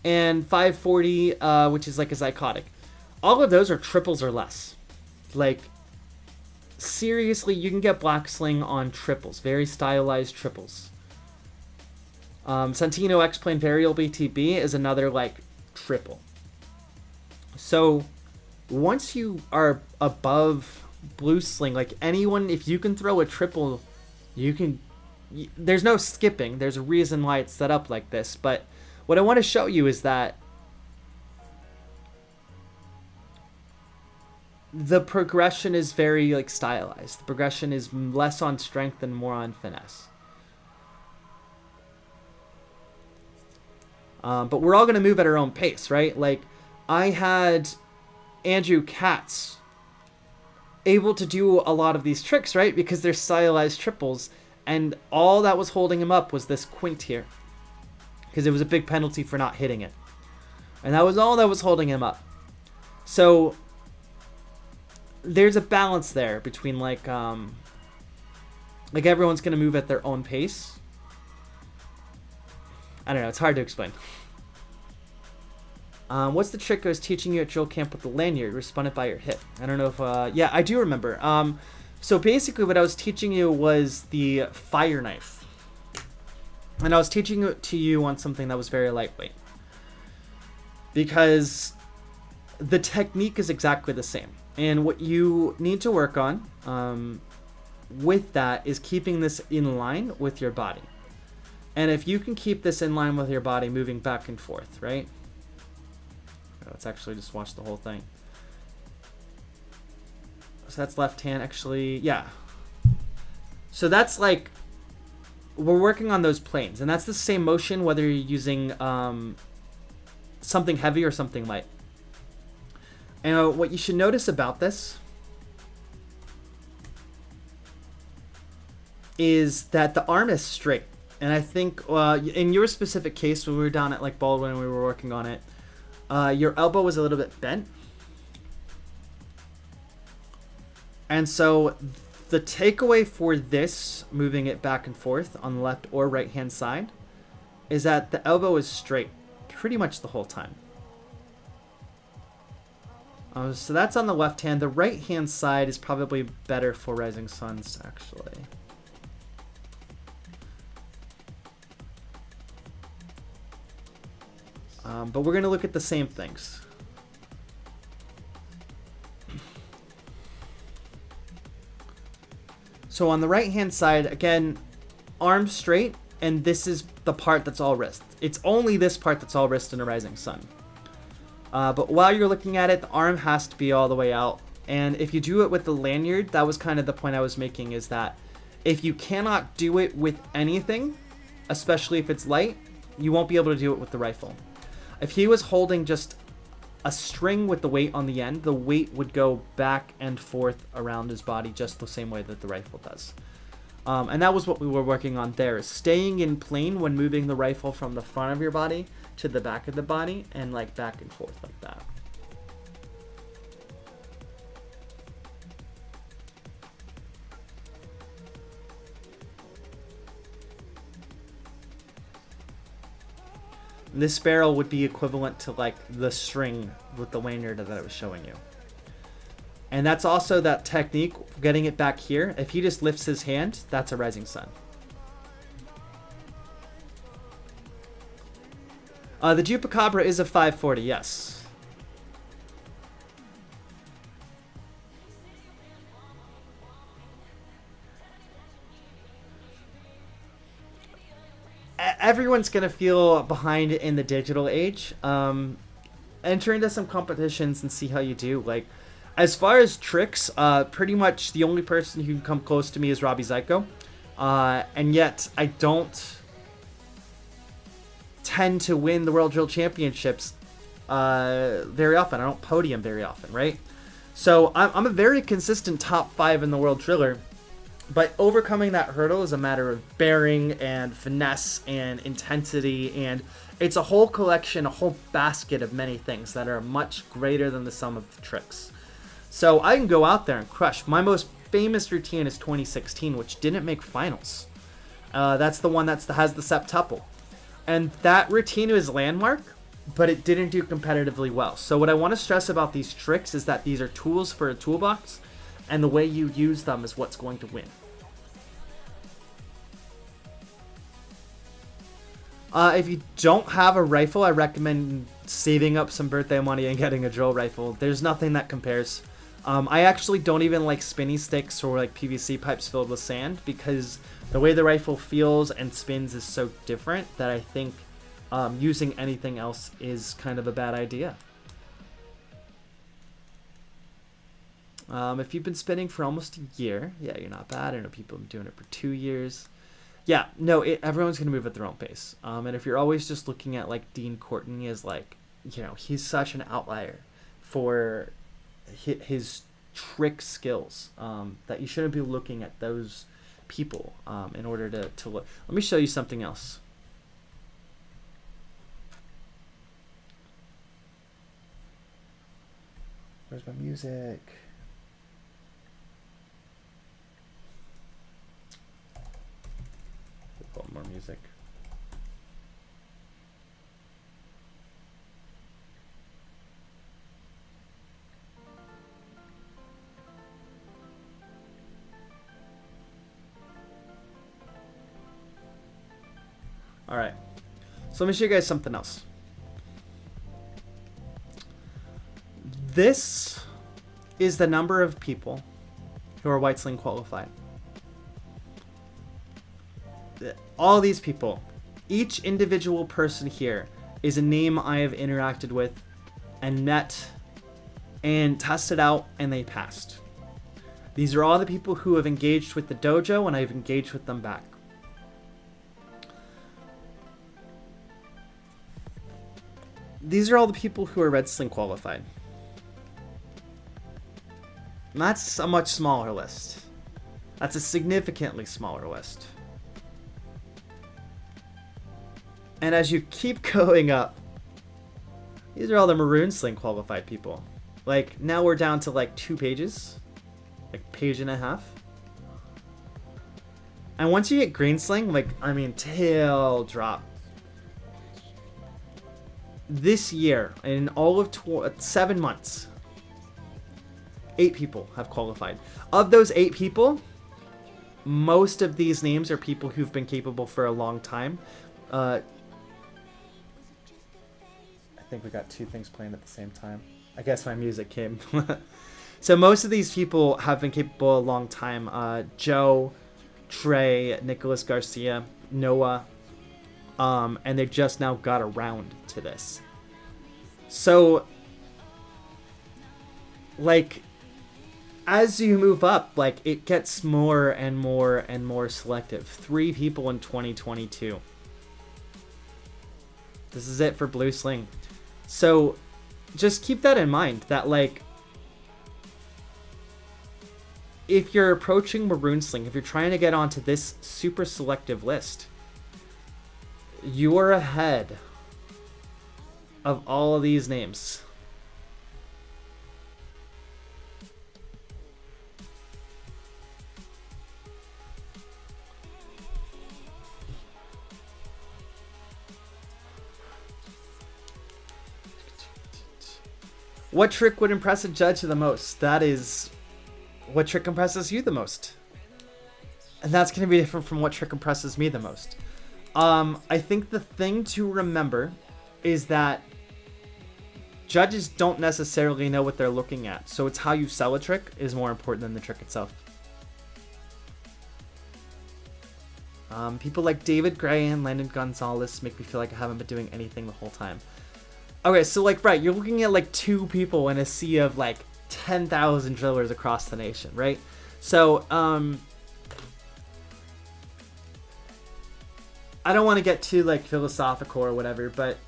And 540, which is like a zycotic. All of those are triples or less. Like, seriously, you can get black sling on triples. Very stylized triples. Santino X-Plane Varial BTB is another, like, triple. So, once you are above blue sling, like, anyone, if you can throw a triple, you can... There's no skipping. There's a reason why it's set up like this, but... What I want to show you is that the progression is very like stylized. The progression is less on strength and more on finesse. But we're all going to move at our own pace, right? Like I had Andrew Katz able to do a lot of these tricks, right? Because they're stylized triples, and all that was holding him up was this quint here. Because it was a big penalty for not hitting it. And that was all that was holding him up. So, there's a balance there between, like everyone's going to move at their own pace. I don't know, it's hard to explain. What's the trick I was teaching you at drill camp with the lanyard? You spun it by your hip. I don't know if, yeah, I do remember. So basically what I was teaching you was the fire knife. And I was teaching it to you on something that was very lightweight. Because the technique is exactly the same. And what you need to work on with that is keeping this in line with your body. And if you can keep this in line with your body moving back and forth, right? Let's actually just watch the whole thing. So that's left hand, actually, yeah. So that's like, we're working on those planes, and that's the same motion whether you're using something heavy or something light. And what you should notice about this is that the arm is straight. And I think in your specific case, when we were down at like Baldwin and we were working on it, your elbow was a little bit bent. And so the takeaway for this, moving it back and forth on the left or right hand side, is that the elbow is straight pretty much the whole time. So that's on the left hand. The right hand side is probably better for Rising Suns, actually. But we're going to look at the same things. So on the right hand side, again, arm straight, and this is the part that's all wrist. It's only this part that's all wrist in a Rising Sun. But while you're looking at it, the arm has to be all the way out. And if you do it with the lanyard, that was kind of the point I was making, is that if you cannot do it with anything, especially if it's light, you won't be able to do it with the rifle. If he was holding just a string with the weight on the end, the weight would go back and forth around his body just the same way that the rifle does. And that was what we were working on there, is staying in plane when moving the rifle from the front of your body to the back of the body, and like back and forth like that. This barrel would be equivalent to like the string with the lanyard that I was showing you. And that's also that technique, getting it back here. If he just lifts his hand, that's a Rising Sun. The Chupacabra is a 540, yes. Everyone's going to feel behind in the digital age. Enter into some competitions and see how you do. Like, as far as tricks, pretty much the only person who can come close to me is Robbie Zyko. And yet, I don't tend to win the World Drill Championships very often. I don't podium very often, right? So I'm a very consistent top 5 in the World Driller. But overcoming that hurdle is a matter of bearing and finesse and intensity, and it's a whole collection, a whole basket of many things that are much greater than the sum of the tricks. So I can go out there and crush. My most famous routine is 2016, which didn't make finals. That's the one that has the septuple. And that routine was landmark, but it didn't do competitively well. So what I want to stress about these tricks is that these are tools for a toolbox, and the way you use them is what's going to win. If you don't have a rifle, I recommend saving up some birthday money and getting a drill rifle. There's nothing that compares. I actually don't even like spinny sticks or like PVC pipes filled with sand, because the way the rifle feels and spins is so different that I think using anything else is kind of a bad idea. If you've been spinning for almost a year, yeah, you're not bad. I know people have been doing it for 2 years. Yeah, no, everyone's going to move at their own pace. And if you're always just looking at like Dean Courtney as like, you know, he's such an outlier for his trick skills, that you shouldn't be looking at those people in order to look. Let me show you something else. Where's my music? More music. All right. So let me show you guys something else. This is the number of people who are white sling qualified. All these people, each individual person here is a name I have interacted with and met and tested out, and they passed. These are all the people who have engaged with the dojo, and I've engaged with them back. These are all the people who are red sling qualified. And that's a much smaller list. That's a significantly smaller list. And as you keep going up, these are all the maroon sling qualified people. Like, now we're down to like 2 pages. Like, page and a half. And once you get green sling, like, I mean, tail drop. This year, in all of 7 months, 8 people have qualified. Of those 8 people, most of these names are people who've been capable for a long time. I think we got 2 things playing at the same time. I guess my music came. So most of these people have been capable a long time. Joe, Trey, Nicholas Garcia, Noah, and they just now got around to this. So, like, as you move up, like, it gets more and more and more selective. 3 people in 2022. This is it for Blue Sling. So, just keep that in mind, that, like, if you're approaching Maroon Sling, if you're trying to get onto this super selective list, you are ahead of all of these names. What trick would impress a judge the most? That is, what trick impresses you the most? And that's going to be different from what trick impresses me the most. I think the thing to remember is that judges don't necessarily know what they're looking at. So it's how you sell a trick is more important than the trick itself. People like David Gray and Landon Gonzalez make me feel like I haven't been doing anything the whole time. Okay, so like, right, you're looking at like 2 people in a sea of like 10,000 drillers across the nation, right? So, I don't want to get too like philosophical or whatever, but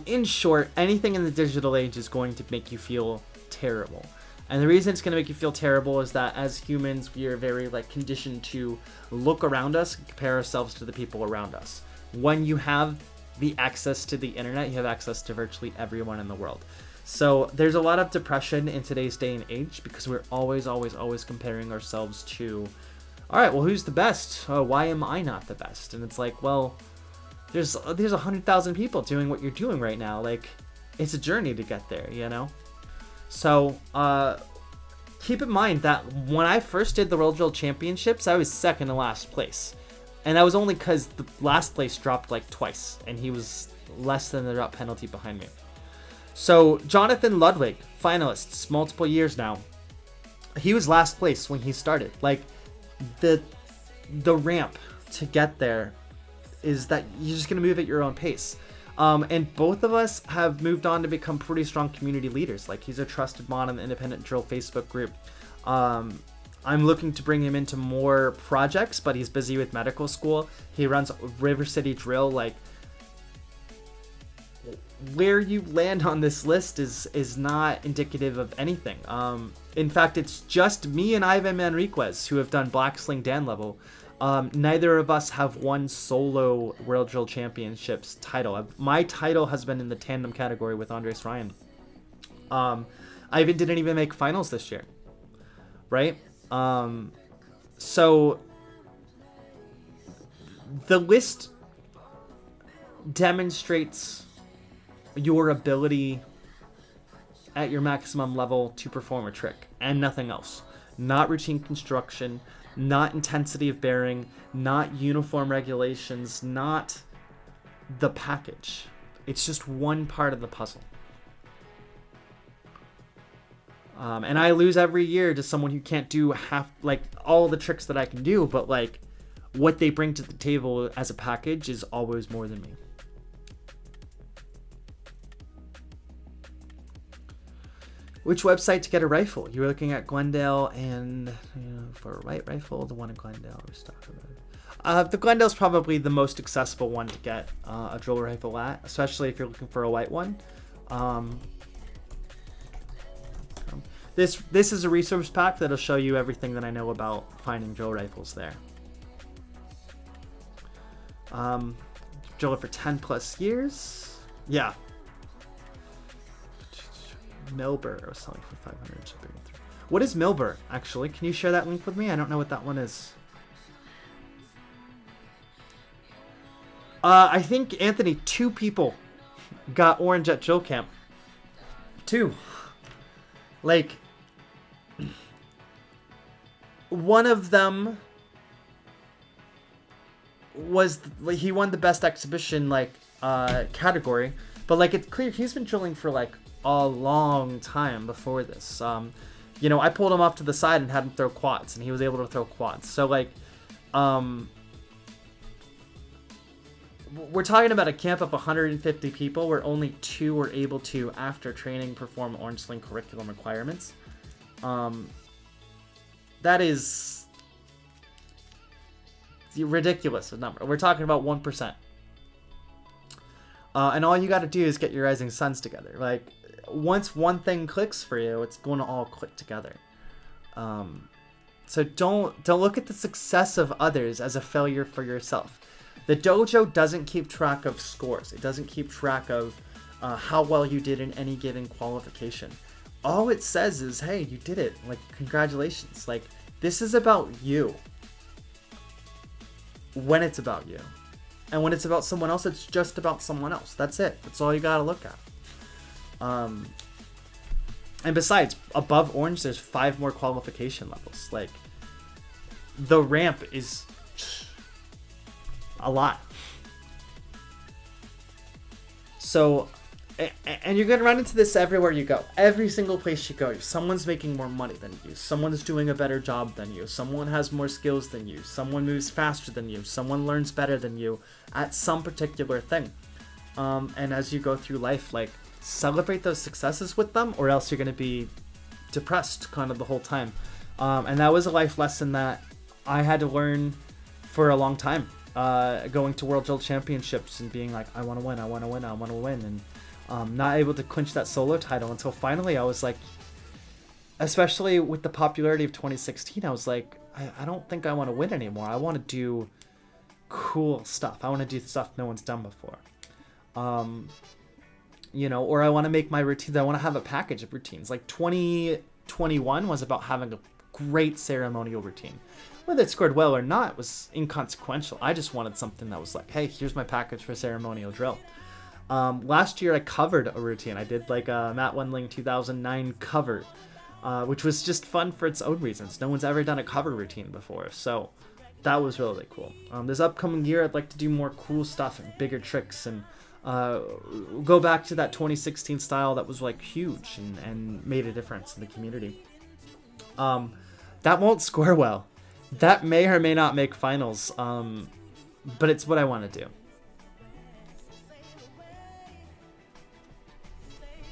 in short, anything in the digital age is going to make you feel terrible. And the reason it's going to make you feel terrible is that as humans, we are very like conditioned to look around us and compare ourselves to the people around us. When you have the access to the internet, you have access to virtually everyone in the world. So there's a lot of depression in today's day and age because we're always comparing ourselves to, all right, well, who's the best? Why am I not the best? And it's like, well, there's 100,000 people doing what you're doing right now. Like, it's a journey to get there, you know? So keep in mind that when I first did the World Drill Championships, I was second to last place. And that was only because the last place dropped like twice, and he was less than the drop penalty behind me. So Jonathan Ludwig, finalists, multiple years now. He was last place when he started. Like, the ramp to get there is that you're just going to move at your own pace. And both of us have moved on to become pretty strong community leaders. Like, he's a trusted mod in the Independent Drill Facebook group. I'm looking to bring him into more projects, but he's busy with medical school. He runs River City Drill. Like, where you land on this list is not indicative of anything. In fact, it's just me and Ivan Manriquez who have done Black Sling Dan level. Neither of us have won solo World Drill Championships title. My title has been in the tandem category with Andres Ryan. Ivan didn't even make finals this year, right? So the list demonstrates your ability at your maximum level to perform a trick and nothing else. Not routine construction, not intensity of bearing, not uniform regulations, not the package. It's just one part of the puzzle. And I lose every year to someone who can't do half, like, all the tricks that I can do, but like what they bring to the table as a package is always more than me. Which website to get a rifle? You were looking at Glendale, and for a white rifle, the one in Glendale we're talking about. The Glendale's probably the most accessible one to get a drill rifle at, especially if you're looking for a white one. This is a resource pack that'll show you everything that I know about finding drill rifles there. Drill it for 10 plus years. Yeah. Milbur was selling for 500. What is Milbur, actually? Can you share that link with me? I don't know what that one is. I think, Anthony, 2 people got orange at drill camp. 2. Like, one of them was, he won the best exhibition, like, category. But, like, it's clear he's been drilling for, like, a long time before this. You know, I pulled him off to the side and had him throw quads, and he was able to throw quads. So, like, we're talking about a camp of 150 people where only 2 were able to, after training, perform Orange Sling curriculum requirements. That is ridiculous a number. We're talking about 1%. And all you got to do is get your rising suns together. Like, once one thing clicks for you, it's going to all click together. So don't look at the success of others as a failure for yourself. The dojo doesn't keep track of scores. It doesn't keep track of how well you did in any given qualification. All it says is, hey, you did it. Like, congratulations. Like, this is about you. When it's about you. And when it's about someone else, it's just about someone else. That's it. That's all you gotta look at. And besides, above orange, there's 5 more qualification levels. Like, the ramp is a lot. So, and you're going to run into this everywhere you go. Every single place you go, someone's making more money than you. Someone's doing a better job than you. Someone has more skills than you. Someone moves faster than you. Someone learns better than you at some particular thing. And as you go through life, like, celebrate those successes with them, or else you're going to be depressed kind of the whole time. And that was a life lesson that I had to learn for a long time. Going to World Drill Championships and being like, I want to win, I want to win, I want to win. And not able to clinch that solo title until finally I was like, especially with the popularity of 2016, I was like, I don't think I want to win anymore. I want to do cool stuff. I want to do stuff no one's done before. You know, or I want to make my routines. I want to have a package of routines. Like 2021 was about having a great ceremonial routine. Whether it scored well or not was inconsequential. I just wanted something that was like, hey, here's my package for ceremonial drill. Last year I covered a routine. I did like a Matt Wendling 2009 cover, which was just fun for its own reasons. No one's ever done a cover routine before, so that was really cool. This upcoming year I'd like to do more cool stuff and bigger tricks and go back to that 2016 style that was like huge and made a difference in the community. That won't score well. That may or may not make finals, but it's what I want to do.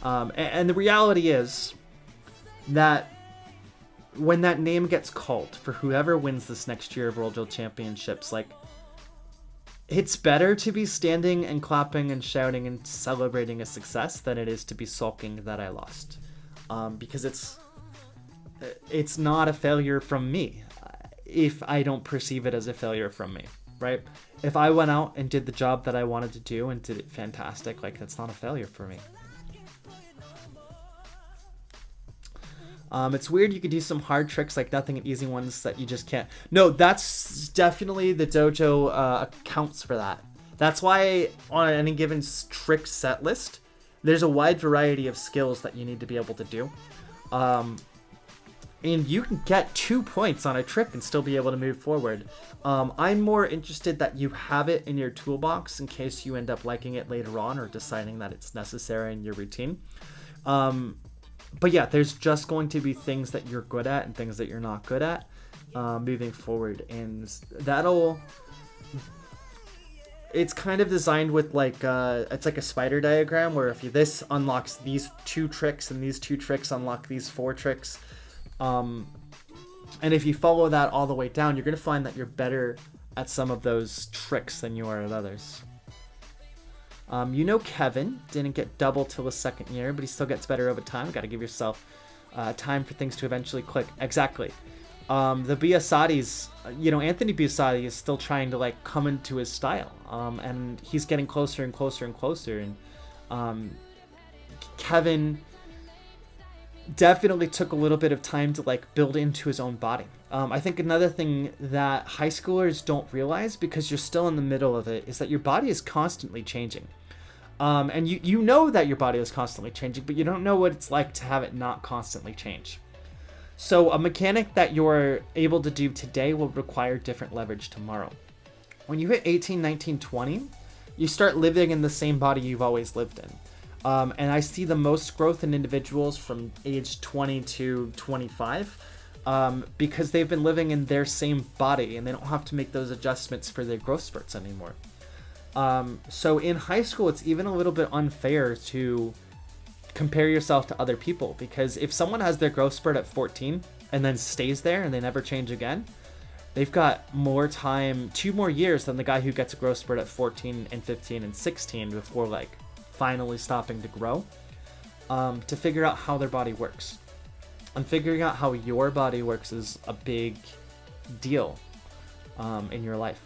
And the reality is that when that name gets called for whoever wins this next year of World Drill Championships, like, it's better to be standing and clapping and shouting and celebrating a success than it is to be sulking that I lost. Because it's not a failure from me if I don't perceive it as a failure from me, right? If I went out and did the job that I wanted to do and did it fantastic, like, that's not a failure for me. It's weird you could do some hard tricks like nothing and easy ones that you just can't. No, that's definitely the dojo accounts for that. That's why on any given trick set list, there's a wide variety of skills that you need to be able to do. and you can get 2 points on a trick and still be able to move forward. I'm more interested that you have it in your toolbox in case you end up liking it later on or deciding that it's necessary in your routine. But yeah, there's just going to be things that you're good at and things that you're not good at moving forward, and it's kind of designed with like it's like a spider diagram where if this unlocks these 2 tricks and these 2 tricks unlock these 4 tricks, and if you follow that all the way down, you're going to find that you're better at some of those tricks than you are at others. Kevin didn't get double till his 2nd year, but he still gets better over time. Got to give yourself time for things to eventually click. Exactly. The Biasatis, Anthony Biasati is still trying to like come into his style, and he's getting closer and closer and closer. And Kevin definitely took a little bit of time to like build into his own body. I think another thing that high schoolers don't realize, because you're still in the middle of it, is that your body is constantly changing. And you know that your body is constantly changing, but you don't know what it's like to have it not constantly change. So a mechanic that you're able to do today will require different leverage tomorrow. When you hit 18, 19, 20, you start living in the same body you've always lived in. And I see the most growth in individuals from age 20 to 25 because they've been living in their same body and they don't have to make those adjustments for their growth spurts anymore. So in high school, it's even a little bit unfair to compare yourself to other people, because if someone has their growth spurt at 14 and then stays there and they never change again, they've got more time, 2 more years than the guy who gets a growth spurt at 14 and 15 and 16 before like finally stopping to grow, to figure out how their body works. And figuring out how your body works is a big deal in your life.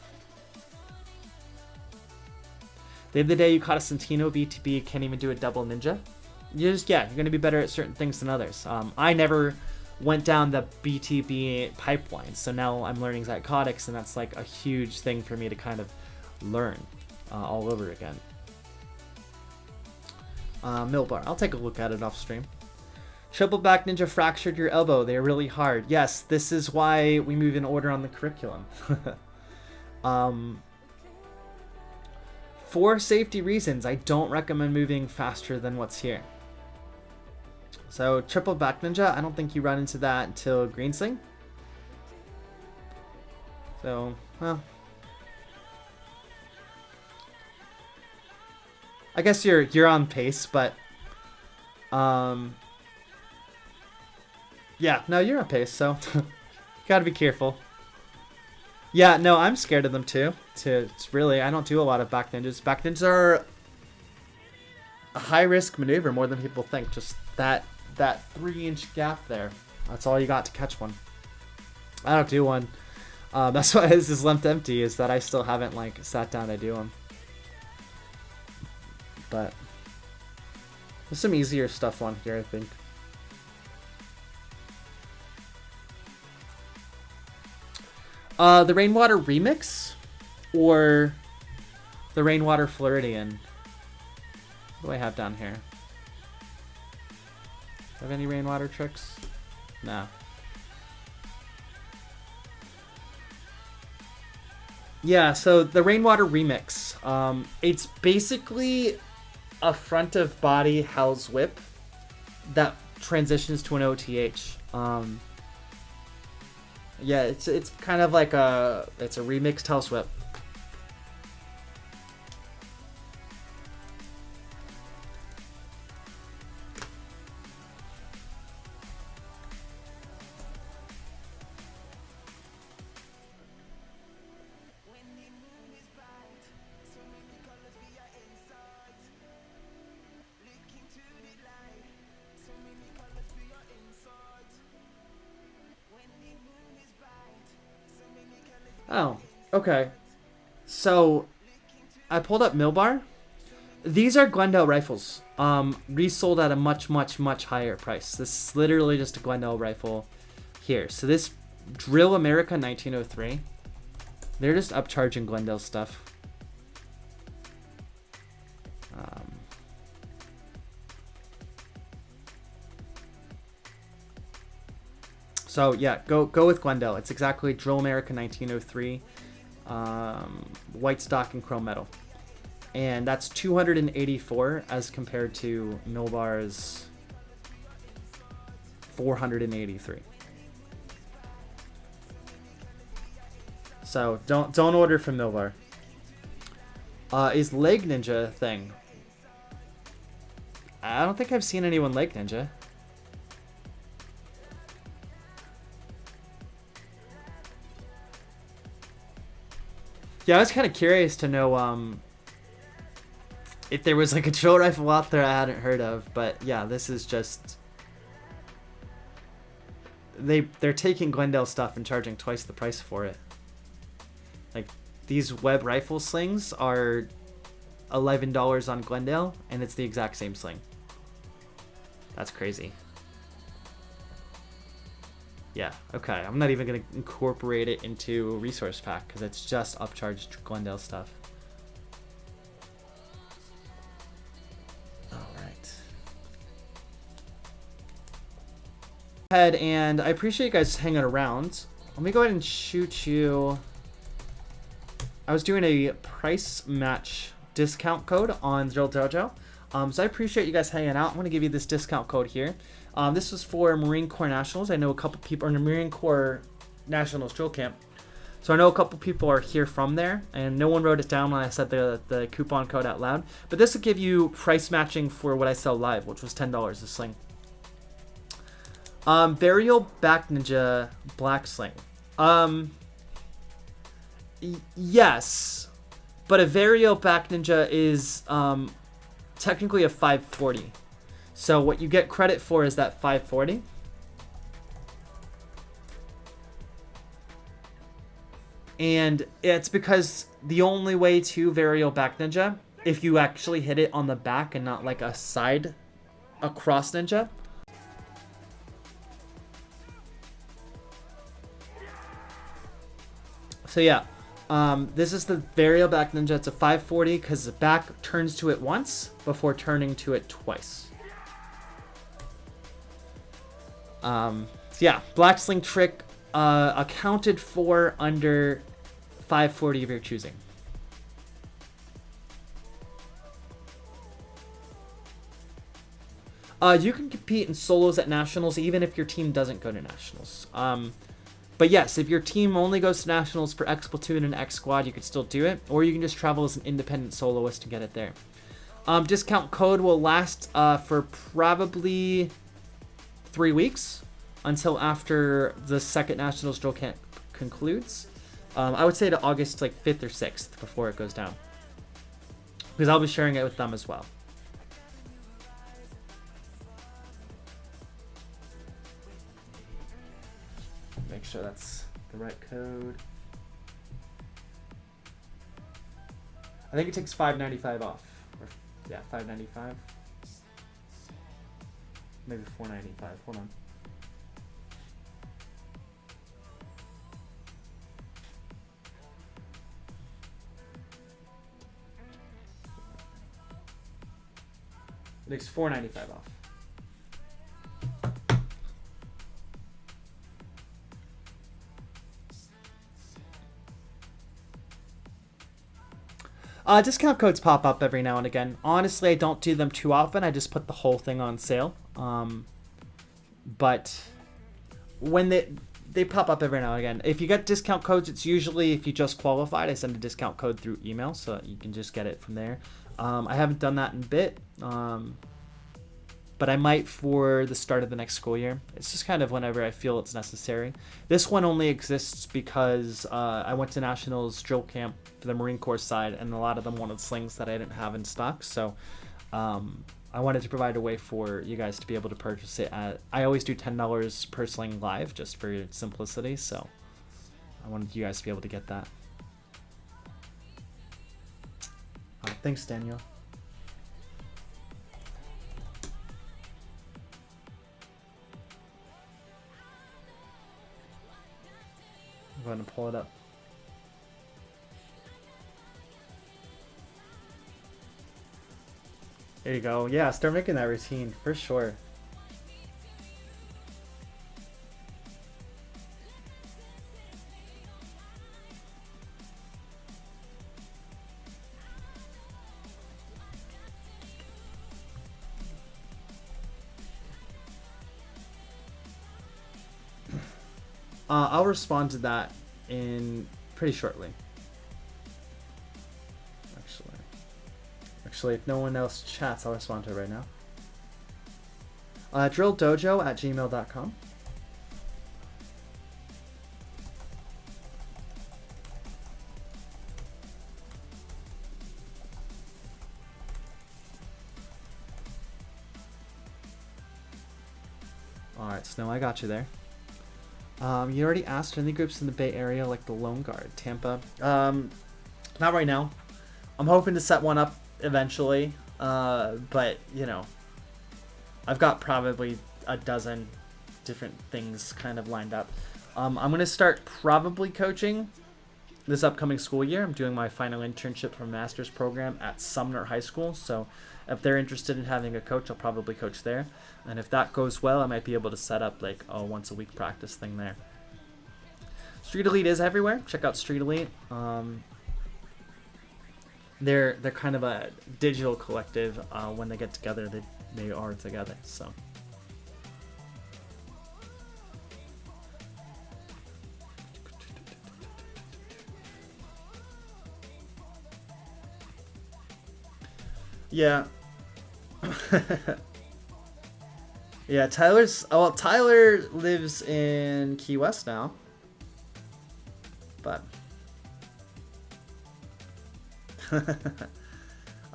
The other day you caught a Santino BTB, can't even do a double ninja. You're going to be better at certain things than others. I never went down the BTB pipeline, so now I'm learning zygotics, and that's like a huge thing for me to kind of learn all over again. Millbar, I'll take a look at it off stream. Triple back ninja fractured your elbow. They're really hard. Yes, this is why we move in order on the curriculum. For safety reasons, I don't recommend moving faster than what's here. So triple back ninja, I don't think you run into that until green sling. So, well, I guess you're on pace, but yeah, no, you're on pace, so gotta be careful. Yeah, no, I'm scared of them too. It's really, I don't do a lot of back ninjas. Back ninjas are a high risk maneuver more than people think. Just that 3-inch gap there. That's all you got to catch one. I don't do one. That's why this is left empty, is that I still haven't like sat down to do them. But there's some easier stuff on here, I think. The Rainwater Remix or the Rainwater Floridian? What do I have down here? Have any rainwater tricks? No. Yeah, so the Rainwater Remix. It's basically a front of body Hell's Whip that transitions to an OTH. Yeah, it's kind of like it's a remixed Hell's Whip. Oh, okay. So, I pulled up Millbar. These are Glendale rifles. Resold at a much, much, much higher price. This is literally just a Glendale rifle here. So this Drill America 1903. They're just upcharging Glendale stuff. So yeah, go with Glendale. It's exactly Drill America 1903, white stock and chrome metal, and that's 284 as compared to Milbar's 483. So don't order from Milbar. Is Leg Ninja a thing? I don't think I've seen anyone Leg Ninja. Yeah, I was kind of curious to know if there was like a drill rifle out there I hadn't heard of, but yeah, this is just they're taking Glendale stuff and charging twice the price for it. Like these web rifle slings are $11 on Glendale, and it's the exact same sling. That's crazy. Yeah, okay. I'm not even going to incorporate it into a resource pack because it's just upcharged Glendale stuff. All right. Ahead, and I appreciate you guys hanging around. Let me go ahead and shoot you. I was doing a price match discount code on Drill Dojo. So I appreciate you guys hanging out. I'm going to give you this discount code here. This is for Marine Corps Nationals. I know a couple people are in the Marine Corps Nationals Drill Camp. So I know a couple people are here from there, and no one wrote it down when I said the coupon code out loud. But this will give you price matching for what I sell live, which was $10 a sling. Varial Back Ninja Black Sling. Yes, but a Varial Back Ninja is technically a 540. So what you get credit for is that 540. And it's because the only way to Varial Back Ninja, if you actually hit it on the back and not like a side, a cross ninja. So yeah, this is the Varial Back Ninja. It's a 540 because the back turns to it once before turning to it twice. So yeah, Black Sling trick accounted for under 540 of your choosing. You can compete in solos at nationals even if your team doesn't go to nationals. But yes, if your team only goes to nationals for X Platoon and X Squad, you could still do it, or you can just travel as an independent soloist to get it there. Discount code will last for probably 3 weeks until after the second Nationals Drill Camp concludes. I would say to August like 5th or 6th before it goes down, because I'll be sharing it with them as well. Make sure that's the right code. I think it takes $5.95 off. Or, yeah, $5.95. Maybe $4.95. Hold on. It takes $4.95 off. Discount codes pop up every now and again. Honestly, I don't do them too often. I just put the whole thing on sale. But when they pop up every now and again. If you get discount codes, it's usually if you just qualified. I send a discount code through email so that you can just get it from there. I haven't done that in a bit. But I might for the start of the next school year. It's just kind of whenever I feel it's necessary. This one only exists because I went to Nationals Drill Camp for the Marine Corps side, and a lot of them wanted slings that I didn't have in stock. So I wanted to provide a way for you guys to be able to purchase it. I always do $10 per sling live just for simplicity. So I wanted you guys to be able to get that. Thanks, Daniel. Go ahead and pull it up. There you go. Yeah, start making that routine for sure. I'll respond to that in pretty shortly. Actually, if no one else chats, I'll respond to it right now. DrillDojo@gmail.com. Alright, Snow, I got you there. You already asked any groups in the Bay Area like the Lone Guard, Tampa. Not right now. I'm hoping to set one up eventually, but you know, I've got probably a dozen different things kind of lined up. I'm going to start probably coaching this upcoming school year. I'm doing my final internship for a master's program at Sumner High School, so if they're interested in having a coach, I'll probably coach there. And if that goes well, I might be able to set up like a once a week practice thing there. Street Elite is everywhere. Check out Street Elite. They're kind of a digital collective. When they get together, they are together. So. Yeah. Yeah, Tyler lives in Key West now. But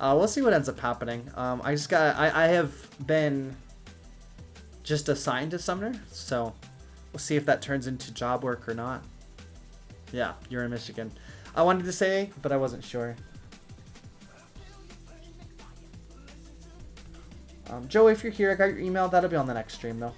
we'll see what ends up happening. I have been just assigned to Sumner, so we'll see if that turns into job work or not. Yeah, you're in Michigan. I wanted to say, but I wasn't sure. Joe, if you're here, I got your email. That'll be on the next stream, though.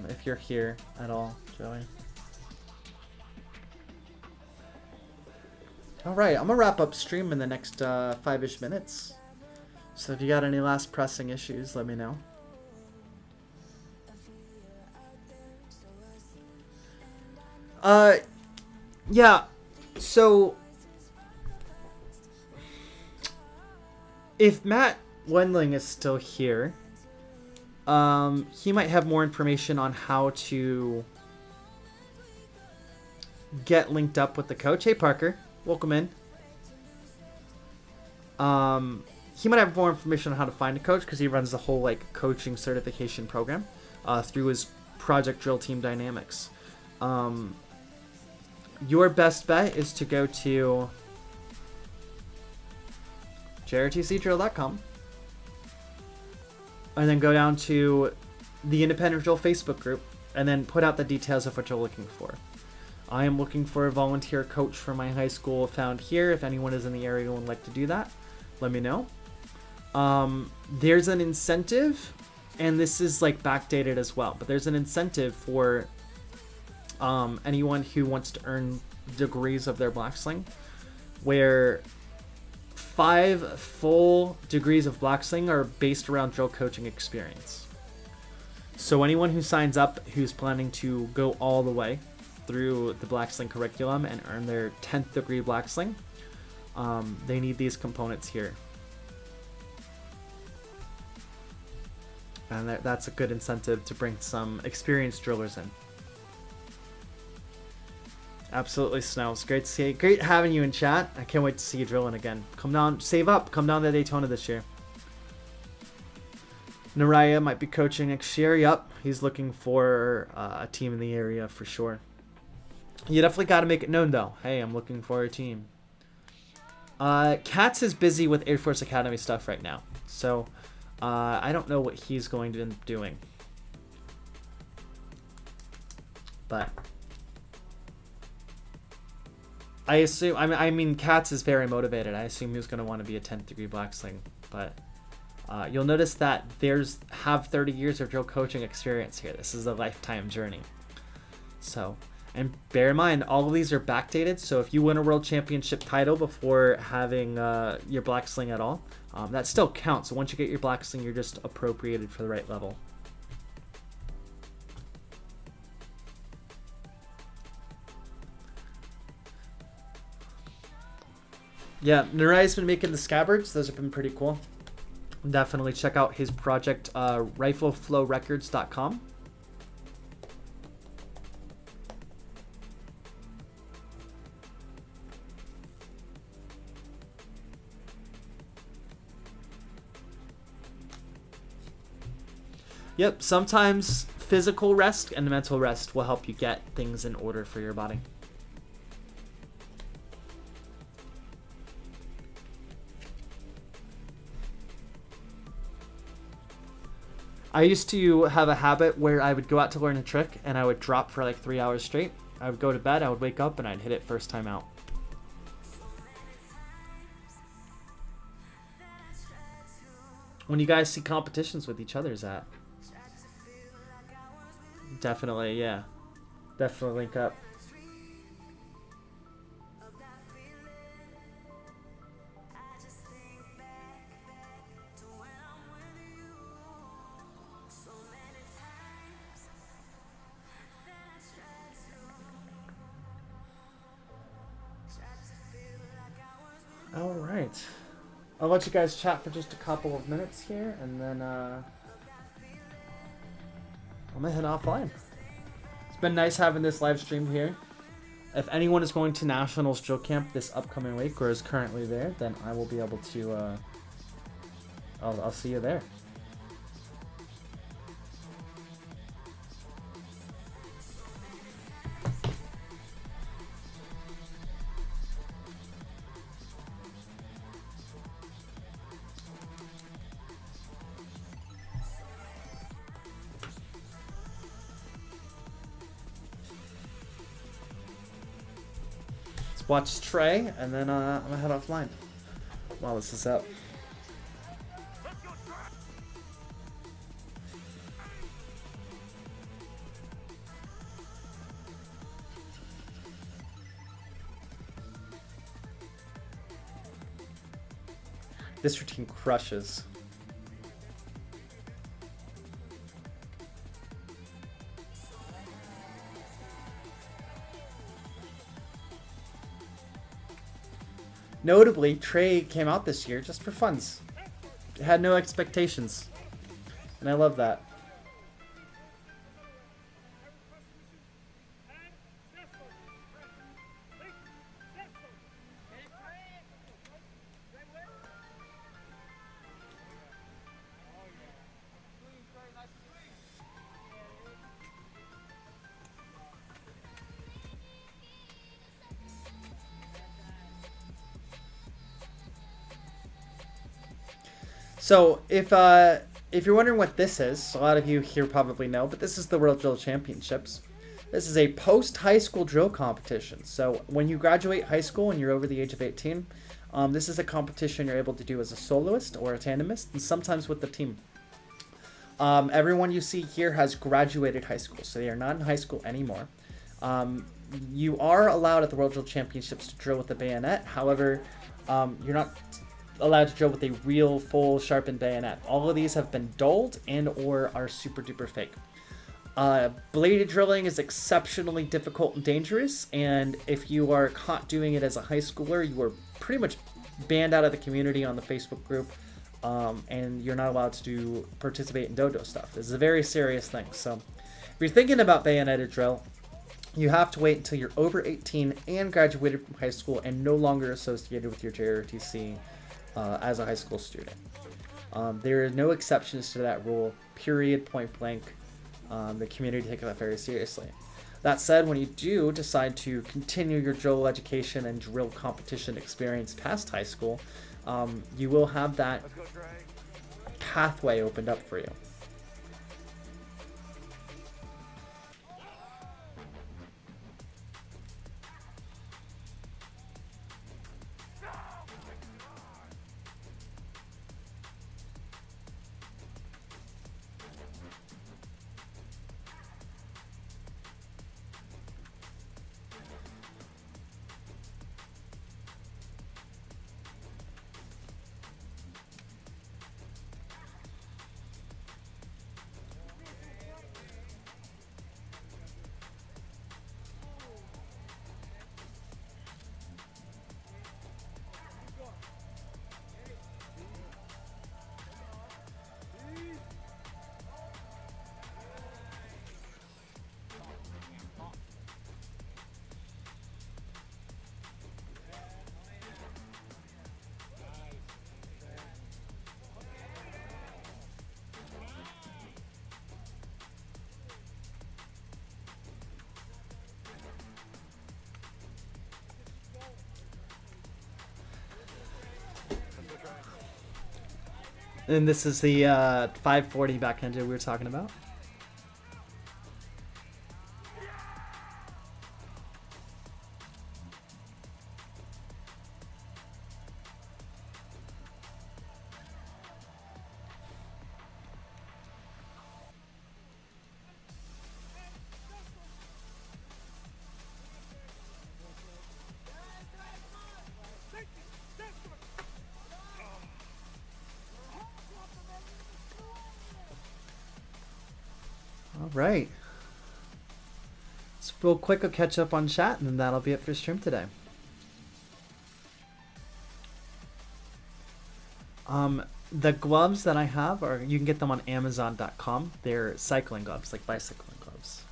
If you're here at all, Joey. Alright, I'm going to wrap up stream in the next 5-ish minutes. So if you got any last pressing issues, let me know. Yeah, so if Matt Wendling is still here, he might have more information on how to get linked up with the coach. Hey, Parker, welcome in. He might have more information on how to find a coach because he runs the whole like coaching certification program through his Project Drill Team Dynamics. Your best bet is to go to jrtcdrill.com and then go down to the Independent Drill Facebook group and then put out the details of what you're looking for. I am looking for a volunteer coach for my high school found here. If anyone is in the area and would like to do that, let me know. There's an incentive, and this is like backdated as well, but there's an incentive for anyone who wants to earn degrees of their black sling, where 5 full degrees of black sling are based around drill coaching experience. So anyone who signs up who's planning to go all the way through the black sling curriculum and earn their 10th degree black sling, they need these components here. And that's a good incentive to bring some experienced drillers in. Absolutely, Snow. It's great to see you. Great having you in chat. I can't wait to see you drilling again. Come down, save up. Come down to Daytona this year. Naraya might be coaching next year. Yup, he's looking for a team in the area for sure. You definitely got to make it known, though. Hey, I'm looking for a team. Katz is busy with Air Force Academy stuff right now. So, I don't know what he's going to end up doing. But I assume, I mean, Katz is very motivated. I assume he's going to want to be a 10th degree black sling. But you'll notice that have 30 years of drill coaching experience here. This is a lifetime journey. So, and bear in mind, all of these are backdated. So if you win a world championship title before having your black sling at all, that still counts. So once you get your black sling, you're just appropriated for the right level. Yeah, Narai's been making the scabbards. Those have been pretty cool. Definitely check out his project, rifleflowrecords.com. Yep, sometimes physical rest and mental rest will help you get things in order for your body. I used to have a habit where I would go out to learn a trick and I would drop for like 3 hours straight. I would go to bed, I would wake up, and I'd hit it first time out. When you guys see competitions with each other's at? Definitely, yeah. Definitely link up. All right. I'll let you guys chat for just a couple of minutes here, and then I'm gonna head offline. It's been nice having this live stream here. If anyone is going to Nationals Drill Camp this upcoming week or is currently there, then I will be able to. I'll see you there. Watch Trey, and then I'm gonna head offline while this is up. This routine crushes. Notably, Trey came out this year just for funs. It had no expectations. And I love that. So if you're wondering what this is, a lot of you here probably know, but this is the World Drill Championships. This is a post-high school drill competition. So when you graduate high school and you're over the age of 18, this is a competition you're able to do as a soloist or a tandemist, and sometimes with the team. Everyone you see here has graduated high school, so they are not in high school anymore. You are allowed at the World Drill Championships to drill with the bayonet. However, you're not allowed to drill with a real full sharpened bayonet. All of these have been dulled and or are super duper fake. Bladed drilling is exceptionally difficult and dangerous, and if you are caught doing it as a high schooler, you are pretty much banned out of the community on the Facebook group, and you're not allowed to participate in dojo stuff. This is a very serious thing. So if you're thinking about bayoneted drill, you have to wait until you're over 18 and graduated from high school and no longer associated with your JROTC as a high school student. There are no exceptions to that rule, period, point blank. The community takes that very seriously. That said, when you do decide to continue your drill education and drill competition experience past high school, you will have that pathway opened up for you. And this is the 540 back ninja we were talking about. All right. So real quick, I'll catch up on chat, and then that'll be it for stream today. The gloves that I have are, you can get them on Amazon.com. They're cycling gloves, like bicycling gloves.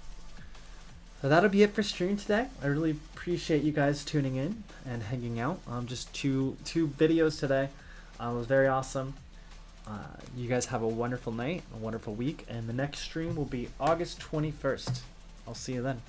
So that'll be it for stream today. I really appreciate you guys tuning in and hanging out. Just two videos today. It was very awesome. You guys have a wonderful night, a wonderful week, and the next stream will be August 21st. I'll see you then.